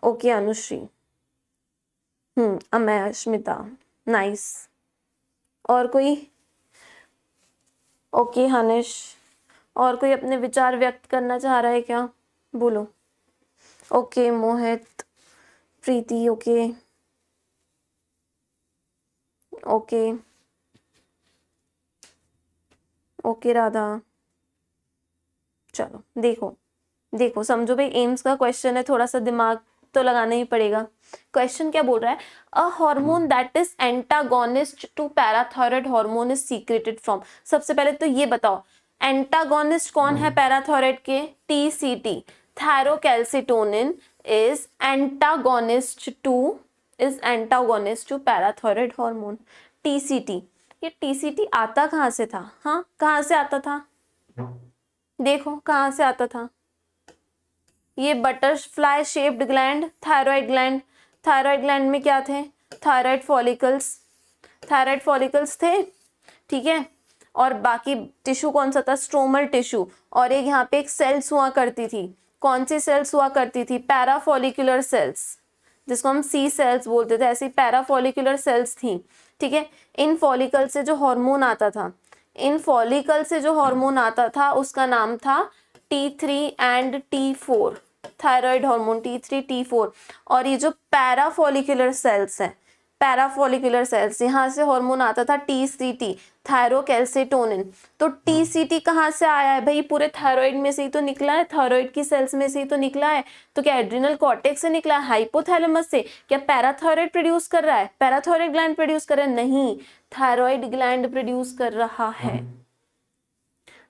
Okay Anushree, Amay, Ashmita, nice. और कोई? ओके हनिश, और कोई अपने विचार व्यक्त करना चाह रहा है क्या? बोलो। ओके मोहित, प्रीति, ओके ओके ओके राधा। चलो देखो देखो समझो भाई, एम्स का क्वेश्चन है, थोड़ा सा दिमाग तो लगाना ही पड़ेगा। क्वेश्चन क्या बोल रहा है? A hormone that is antagonist to parathyroid hormone is secreted from. सबसे पहले तो ये बताओ, एंटागोनिस्ट कौन है पैराथायराइड के? TCT, thyrocalcitonin is antagonist to parathyroid hormone, TCT. ये टीसीटी आता कहाँ से था? हाँ कहाँ से आता था? देखो कहाँ से आता था। ये butterfly shaped gland, thyroid gland. Thyroid gland में क्या थे? थायराइड फॉलिकल्स, थायराइड फॉलिकल्स थे, ठीक है। और बाकी टिश्यू कौन सा था? Stromal tissue. और एक यहाँ पे एक सेल्स हुआ करती थी, कौन सी सेल्स हुआ करती थी? पैराफॉलिकुलर सेल्स, जिसको हम सी सेल्स बोलते थे, ऐसी पैराफॉलिकुलर सेल्स थी, ठीक है। इन फॉलिकल से जो हार्मोन आता था, इन फॉलिकल से जो हार्मोन आता था उसका नाम था T3 and T4, thyroid hormone T3 T4। और ये जो पैराफॉलिकुलर सेल्स हैं, पैराफॉलिकुलर सेल्स, यहाँ से हार्मोन आता था TCT, थायरोकैल्सिटोनिन। तो TCT कहाँ से आया है भाई? पूरे थायराइड में से ही तो निकला है, थायराइड की सेल्स में से ही तो निकला है। तो क्या एड्रिनल कॉर्टेक्स से निकला है? हाइपोथैलेमस से? क्या पैराथायराइड प्रोड्यूस कर रहा है? पैराथायराइड ग्लैंड प्रोड्यूस कर रहा है? नहीं, थायराइड ग्लैंड प्रोड्यूस कर रहा है,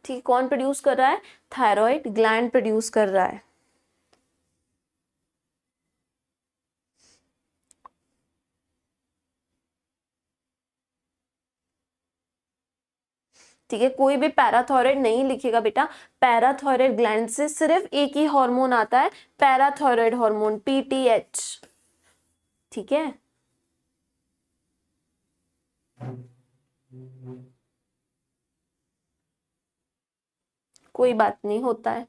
ठीक। कौन प्रोड्यूस कर रहा है? थायराइड ग्लैंड प्रोड्यूस कर रहा है। ठीक है, कोई भी पैराथायराइड नहीं लिखेगा बेटा। पैराथायराइड ग्लैंड से सिर्फ एक ही हार्मोन आता है, पैराथायराइड हार्मोन, PTH, ठीक है। कोई बात नहीं, होता है।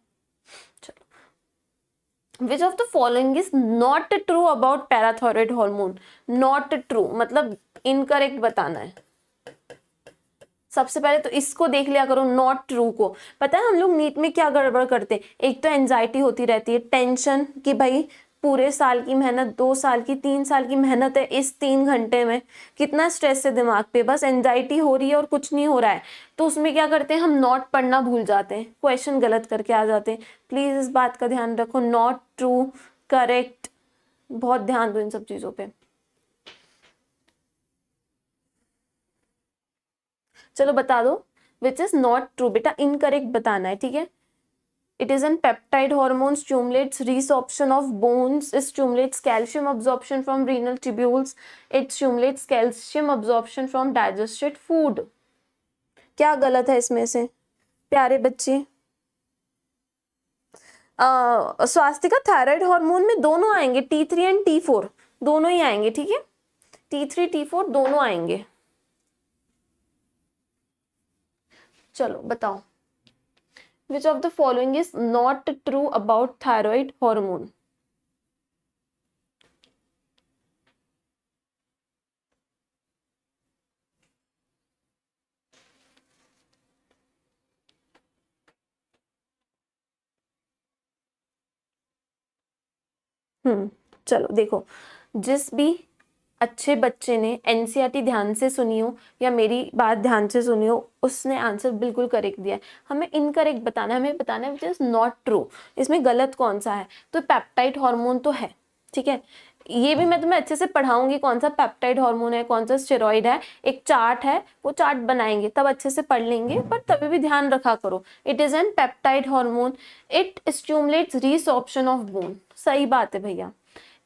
चलो, विच of the following is not true about parathyroid hormone? Not true मतलब इनकरेक्ट बताना है। सबसे पहले तो इसको देख लिया करो, नॉट ट्रू को। पता है हम लोग नीट में क्या गड़बड़ करते हैं? एक तो एंजाइटी होती रहती है, टेंशन कि भाई पूरे साल की मेहनत, 2 साल की, 3 साल की मेहनत है, इस 3 घंटे में कितना स्ट्रेस है दिमाग पे, बस एंजाइटी हो रही है और कुछ नहीं हो रहा है। तो उसमें क्या करते हैं हम? नॉट पढ़ना भूल जाते हैं, क्वेश्चन गलत करके आ जाते हैं। प्लीज इस बात का ध्यान रखो, नॉट ट्रू, करेक्ट, बहुत ध्यान दो इन सब चीजों पे। चलो बता दो, विच इज नॉट ट्रू बेटा, इनकरेक्ट बताना है, ठीक है। It is an peptide hormone, stimulates resorption of bones, it stimulates calcium absorption from renal tubules, it stimulates calcium absorption from digested food। क्या गलत है इसमें से प्यारे बच्चे? स्वास्थ्य थायराइड हार्मोन में दोनों आएंगे, T3 एंड T4 दोनों ही आएंगे, ठीक है। T3 T4 दोनों आएंगे। चलो बताओ, which of the following is not true about thyroid hormone? चलो देखो, जिस भी अच्छे बच्चे ने एनसीईआरटी ध्यान से सुनी हो या मेरी बात ध्यान से सुनी हो, उसने आंसर बिल्कुल करेक्ट दिया है। हमें इनकरेक्ट बताना है, हमें बताना है विच इज नॉट ट्रू, इसमें गलत कौन सा है। तो पेप्टाइड हार्मोन तो है, ठीक है, ये भी मैं तुम्हें अच्छे से पढ़ाऊंगी कौन सा पेप्टाइड हार्मोन है, कौन सा स्टेरॉइड है, एक चार्ट है, वो चार्ट बनाएंगे तब अच्छे से पढ़ लेंगे, पर तभी भी ध्यान रखा करो। It is an peptide hormone, it stimulates resorption of bone. सही बात है भैया।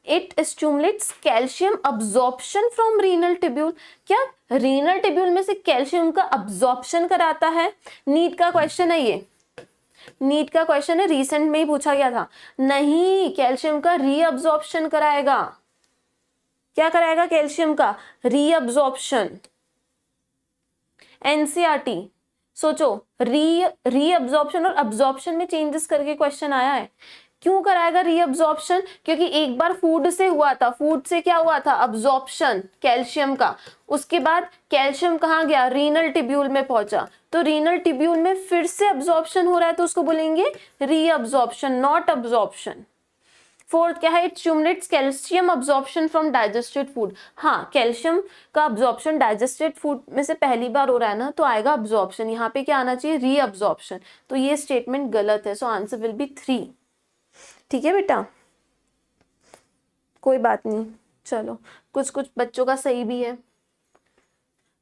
It stimulates calcium absorption from renal tubule. क्या रीनल ट्यूब्यूल में से कैल्शियम का अब्जॉर्प्शन कराता है? नीट का क्वेश्चन है ये, नीट का क्वेश्चन है, रिसेंट में ही पूछा गया था। नहीं, कैल्शियम का रीअब्जॉर्प्शन कराएगा। क्या कराएगा? कैल्शियम का रीअब्जॉर्प्शन। एनसीईआरटी सोचो, रीअब्जॉर्प्शन और अब्जॉर्प्शन में चेंजेस करके क्वेश्चन आया है। क्यों कराएगा रीअब्जॉर्प्शन? क्योंकि एक बार फूड से हुआ था, फूड से क्या हुआ था? अब्जॉर्प्शन कैल्शियम का। उसके बाद कैल्शियम कहाँ गया? रीनल टिब्यूल में पहुंचा, तो रीनल टिब्यूल में फिर से अब्जॉर्प्शन हो रहा है, तो उसको बोलेंगे रीअब्जॉर्प्शन, नॉट अब्जॉर्प्शन। फोर्थ क्या है? It stimulates calcium absorption from digested food. हाँ, कैल्शियम का अब्जॉर्प्शन डाइजेस्टेड फूड में से पहली बार हो रहा है ना, तो आएगा अब्जॉर्प्शन। यहाँ पे क्या आना चाहिए? रीअब्जॉर्प्शन। तो ये स्टेटमेंट गलत है, सो आंसर विल बी 3। ठीक है बेटा, कोई बात नहीं, चलो कुछ कुछ बच्चों का सही भी है।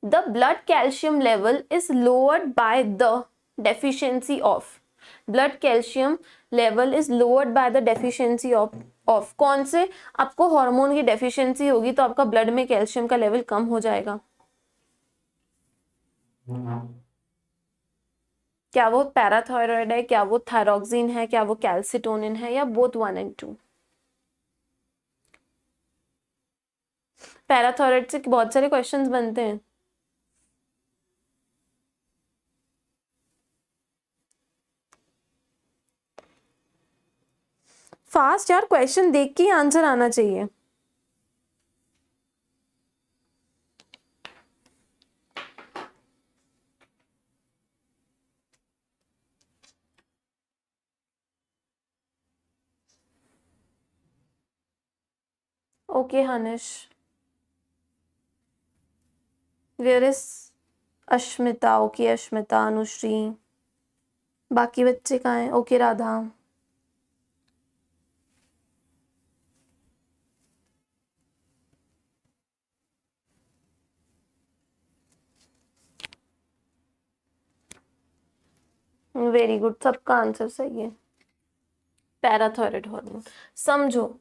The blood calcium level is lowered by the deficiency of. Blood calcium level is lowered by the deficiency of कौन से? आपको हार्मोन की डेफिशिएंसी होगी तो आपका ब्लड में कैल्शियम का लेवल कम हो जाएगा। क्या वो पैराथायरॉयड है, क्या वो थायरॉक्सिन है, क्या वो कैल्सिटोनिन है, या बोथ 1 and 2? पैराथायरॉयड से बहुत सारे क्वेश्चंस बनते हैं। फास्ट यार, क्वेश्चन देख के ही आंसर आना चाहिए। Okay Hanish, where is Ashmita? Okay Ashmita, Anushree, बाकी बच्चे कहाँ हैं? ओके राधा। वेरी गुड, सबका आंसर सही है। Parathyroid hormone. समझो,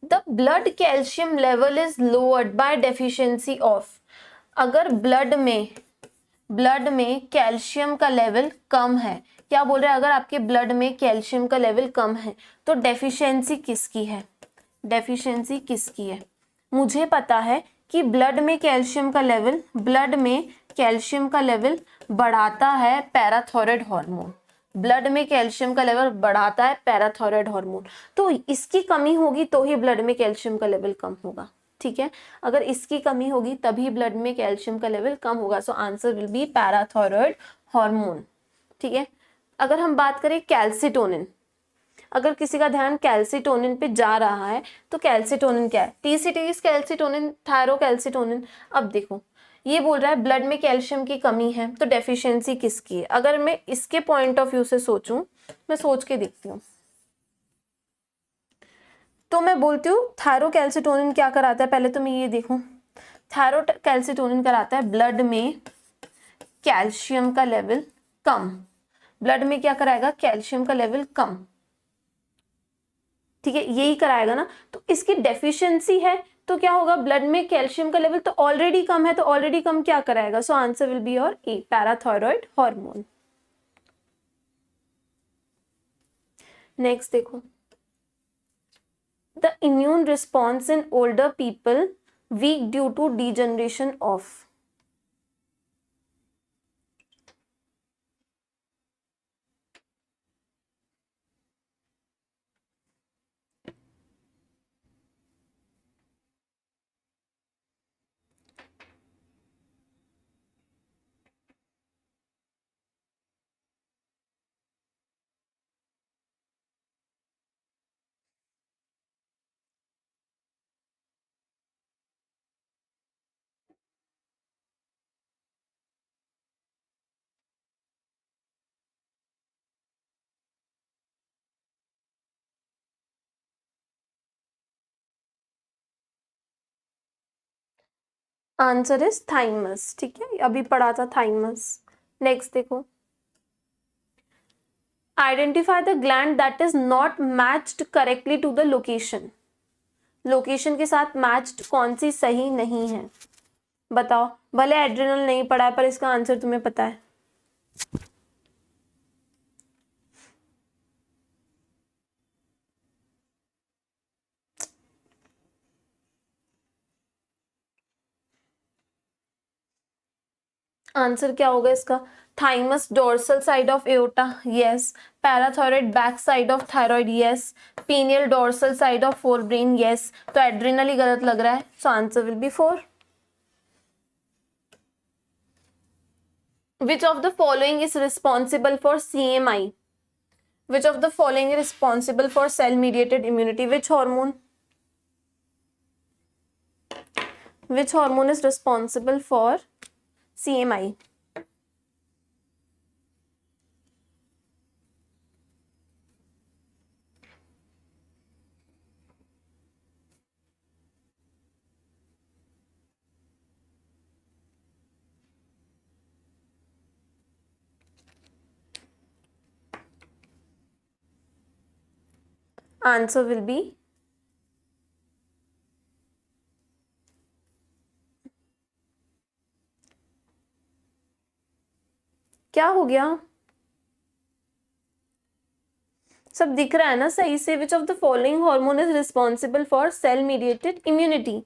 the blood calcium level is lowered by deficiency of. अगर ब्लड में कैल्शियम का लेवल कम है, क्या बोल रहे हैं? अगर आपके ब्लड में कैल्शियम का लेवल कम है तो डेफिशिएंसी किसकी है? डेफिशिएंसी किसकी है? मुझे पता है कि ब्लड में कैल्शियम का लेवल बढ़ाता है पैराथायरॉयड हार्मोन। ब्लड में कैल्शियम का लेवल बढ़ाता है पैराथायरॉयड हार्मोन, तो इसकी कमी होगी तो ही ब्लड में कैल्शियम का लेवल कम होगा। ठीक है, अगर इसकी कमी होगी तभी ब्लड में कैल्शियम का लेवल कम होगा। सो answer will B parathyroid hormone. ठीक है, अगर हम बात करें कैल्सिटोनिन, अगर किसी का ध्यान कैल्सिटोनिन पे जा रहा है तो कैल्सिटोनिन क्या है? TCT calcitonin, thyrocalcitonin. अब देखो, ये बोल रहा है ब्लड में कैल्शियम की कमी है, तो डेफिशिएंसी किसकी है? अगर मैं इसके पॉइंट ऑफ व्यू से सोचूं, मैं सोच के देखती हूँ, तो मैं बोलती हूँ थायरोकैल्सिटोनिन क्या कराता है? पहले तो मैं ये देखूं, थायरोकैल्सिटोनिन कराता है ब्लड में कैल्शियम का लेवल कम। ब्लड में क्या कराएगा? कैल्शियम का लेवल कम। ठीक है, यही कराएगा ना। तो इसकी डेफिशिएंसी है तो क्या होगा? ब्लड में कैल्शियम का लेवल तो ऑलरेडी कम है, तो ऑलरेडी कम क्या कराएगा? So answer will be your A, parathyroid hormone. Next देखो, the immune response in older people weak due to degeneration of. Answer is thymus. ठीक है, अभी पढ़ा था थाइमस। नेक्स्ट देखो, identify the gland that is not matched correctly to the location. Location के साथ matched कौन सी सही नहीं है, बताओ। भले एड्रिनल नहीं पढ़ा है पर इसका आंसर तुम्हें पता है। आंसर क्या होगा इसका? Thymus dorsal side of aorta, yes. Parathyroid back side of thyroid, yes. Pineal dorsal side of forebrain, yes. तो एड्रिनल ही गलत लग रहा है, सो answer will B 4। Which of the following is responsible for CMI? Which of the following is responsible for cell mediated immunity? Which hormone? Which hormone is responsible for CMI? Answer will be क्या हो गया? सब दिख रहा है ना सही से? विच of the following hormone is responsible for sale mediated immunity?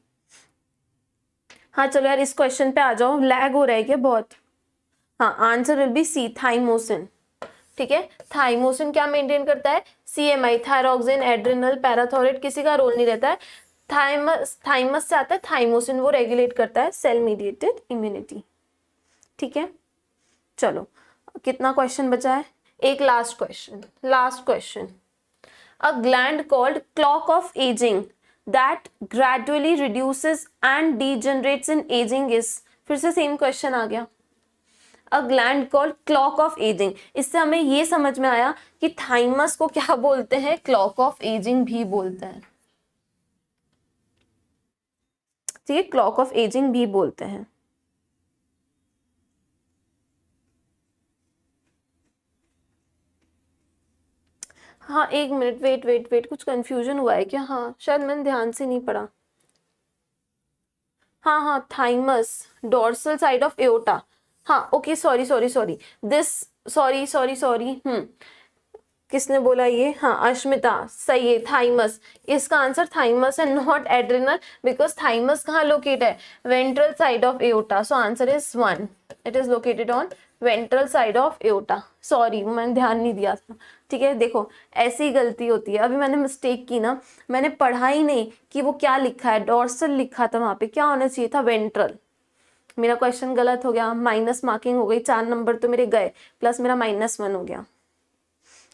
हाँ चलो यार, इस क्वेश्चन पे आ जाओ, लैग हो रहा है क्या बहुत? हाँ, answer will be C, thymosin. ठीक है, थाइमोसिन क्या मेंटेन करता है? सीएमआई, थायरॉक्सिन, एड्रिनल, पैराथायरॉइड, किसी का रोल नहीं रहता है। थाइमस से आता है थाइमोसिन, वो रेगुलेट करता है सेल मीडिएटेड इम्यूनिटी। ठीक है, चलो कितना क्वेश्चन बचा है? एक last question, last question. A gland called clock of ageing that gradually reduces and degenerates in ageing is. फिर से सेम क्वेश्चन आ गया। A gland called clock of ageing, इससे हमें ये समझ में आया कि थाइमस को क्या बोलते हैं? क्लॉक ऑफ एजिंग भी बोलते हैं। ठीक है, क्लॉक ऑफ एजिंग भी बोलते हैं। हाँ एक मिनट, वेट वेट वेट, कुछ कंफ्यूजन हुआ है क्या? हाँ शायद मैंने ध्यान से नहीं पढ़ा। हाँ हाँ, thymus dorsal side of aorta. हाँ okay, sorry sorry sorry, this, sorry sorry sorry, किसने बोला ये? हाँ अश्मिता, सही है, थाइमस। इसका आंसर थाइमस है, नॉट एड्रिनल, बिकॉज थाइमस कहाँ लोकेट है? Ventral side of aorta, so answer is 1, it is located on ventral side of aorta. Sorry मैंने ध्यान नहीं दिया था। ठीक है, देखो ऐसी गलती होती है, अभी मैंने मिस्टेक की ना, मैंने पढ़ा ही नहीं कि वो क्या लिखा है, डोर्सल लिखा था, वहां पे क्या होना चाहिए था? वेंट्रल। मेरा क्वेश्चन गलत हो गया, माइनस मार्किंग हो गई, 4 नंबर तो मेरे गए, प्लस मेरा -1 हो गया।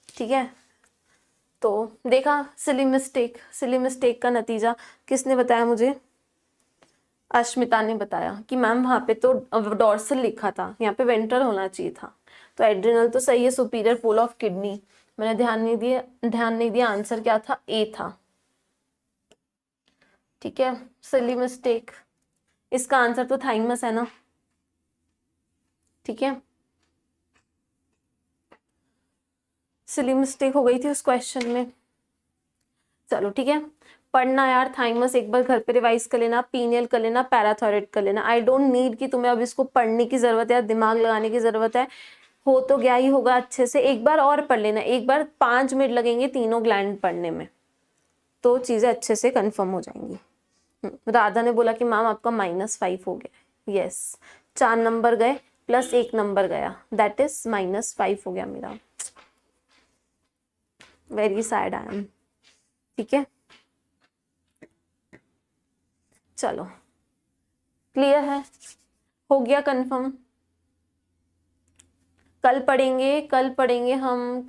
ठीक है, तो देखा, सिली मिस्टेक, सिली मिस्टेक का नतीजा किसने बताया मुझे? अश्मिता ने बताया कि मैम वहाँ पे तो डोर्सल लिखा था, यहाँ पे वेंट्रल होना चाहिए था। तो एड्रिनल तो सही है, सुपीरियर पोल ऑफ किडनी। मैंने ध्यान नहीं दिया, आंसर क्या था? ए था। ठीक है, सिली मिस्टेक, इसका आंसर तो थाइमस है ना। ठीक है, सिली मिस्टेक हो गई थी उस क्वेश्चन में। चलो ठीक है, पढ़ना यार, थाइमस एक बार घर पे रिवाइज कर लेना, पीनियल कर लेना, पैराथायरॉइड कर लेना। आई डोंट नीड कि तुम्हें अब इसको पढ़ने की जरूरत है या दिमाग लगाने की जरूरत है, हो तो गया ही होगा अच्छे से। एक बार और पढ़ लेना, एक बार 5 मिनट लगेंगे तीनों ग्लैंड पढ़ने में, तो चीजें अच्छे से कंफर्म हो जाएंगी। राधा ने बोला कि मैम आपका -5 हो गया। यस, 4 नंबर गए प्लस 1 नंबर गया, दैट इज -5 हो गया मेरा। Very sad I am. ठीक है, चलो क्लियर है, हो गया कंफर्म। कल पढ़ेंगे, कल पढ़ेंगे हम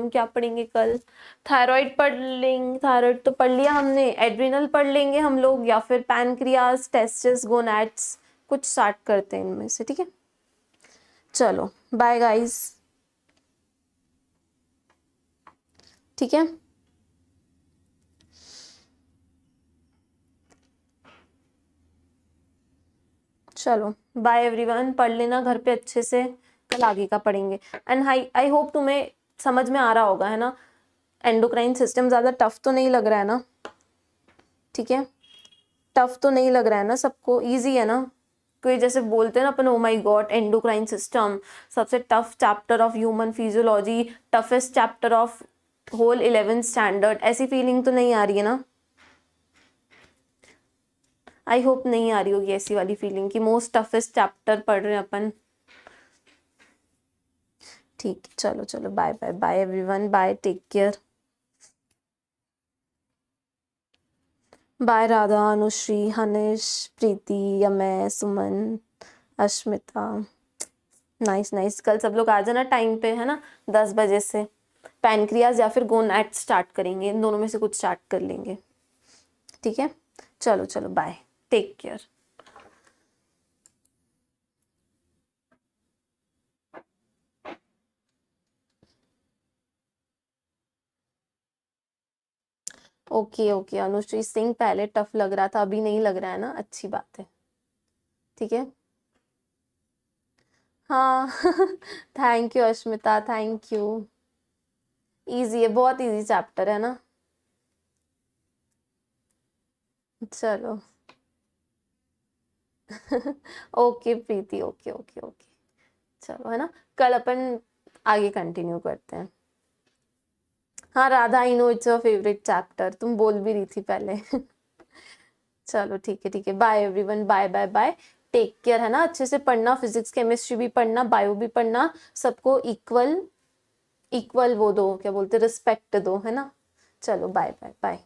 क्या पढ़ेंगे कल? थायराइड पढ़ लेंगे, थायराइड तो पढ़ लिया हमने। एड्रिनल पढ़ लेंगे हम लोग, या फिर पैनक्रियास, टेस्टिस, गोनैड्स, कुछ स्टार्ट करते हैं इनमें से। ठीक है, चलो बाय गाइस। ठीक है, चलो बाय एवरीवन, पढ़ लेना घर पे अच्छे से, कल आगे का पढ़ेंगे। एंड आई होप तुम्हें समझ में आ रहा होगा, है ना। एंडोक्राइन सिस्टम ज़्यादा टफ तो नहीं लग रहा है ना, ठीक है, टफ तो नहीं लग रहा है ना सबको, इजी है ना। कोई जैसे बोलते हैं ना अपन, oh my god endocrine system सबसे tough chapter of human physiology, toughest chapter of whole 11th standard, ऐसी फीलिंग तो नहीं आ रही है ना। आई होप नहीं आ रही होगी ऐसी वाली फीलिंग कि मोस्ट टफेस्ट चैप्टर पढ़ रहे हैं अपन। ठीक, चलो चलो bye bye bye everyone, bye, take care, bye Radha, Anushree, Hanish, Preeti, Amay, Suman, Ashmita. Nice nice, कल सब लोग आ जाना टाइम पे, है ना, 10 बजे से। पैनक्रियाज या फिर गोनैड स्टार्ट करेंगे, इन दोनों में से कुछ स्टार्ट कर लेंगे, ठीक है। चलो चलो bye, take care. Okay okay Anushree Singh, पहले टफ लग रहा था, अभी नहीं लग रहा है ना, अच्छी बात है, ठीक है। हाँ thank you Ashmita, thank you. Easy है, बहुत इजी चैप्टर है ना। चलो ओके प्रीति, ओके ओके ओके, चलो, है ना, कल अपन आगे कंटिन्यू करते हैं। हाँ Radha, I know it's your favourite chapter, तुम बोल भी रही थी पहले चलो ठीक है, bye everyone, bye bye bye, take care, है ना, अच्छे से पढ़ना, फिजिक्स केमिस्ट्री भी पढ़ना, बायो भी पढ़ना, सबको इक्वल इक्वल वो दो, क्या बोलते, रिस्पेक्ट दो, है ना। चलो बाय बाय बाय।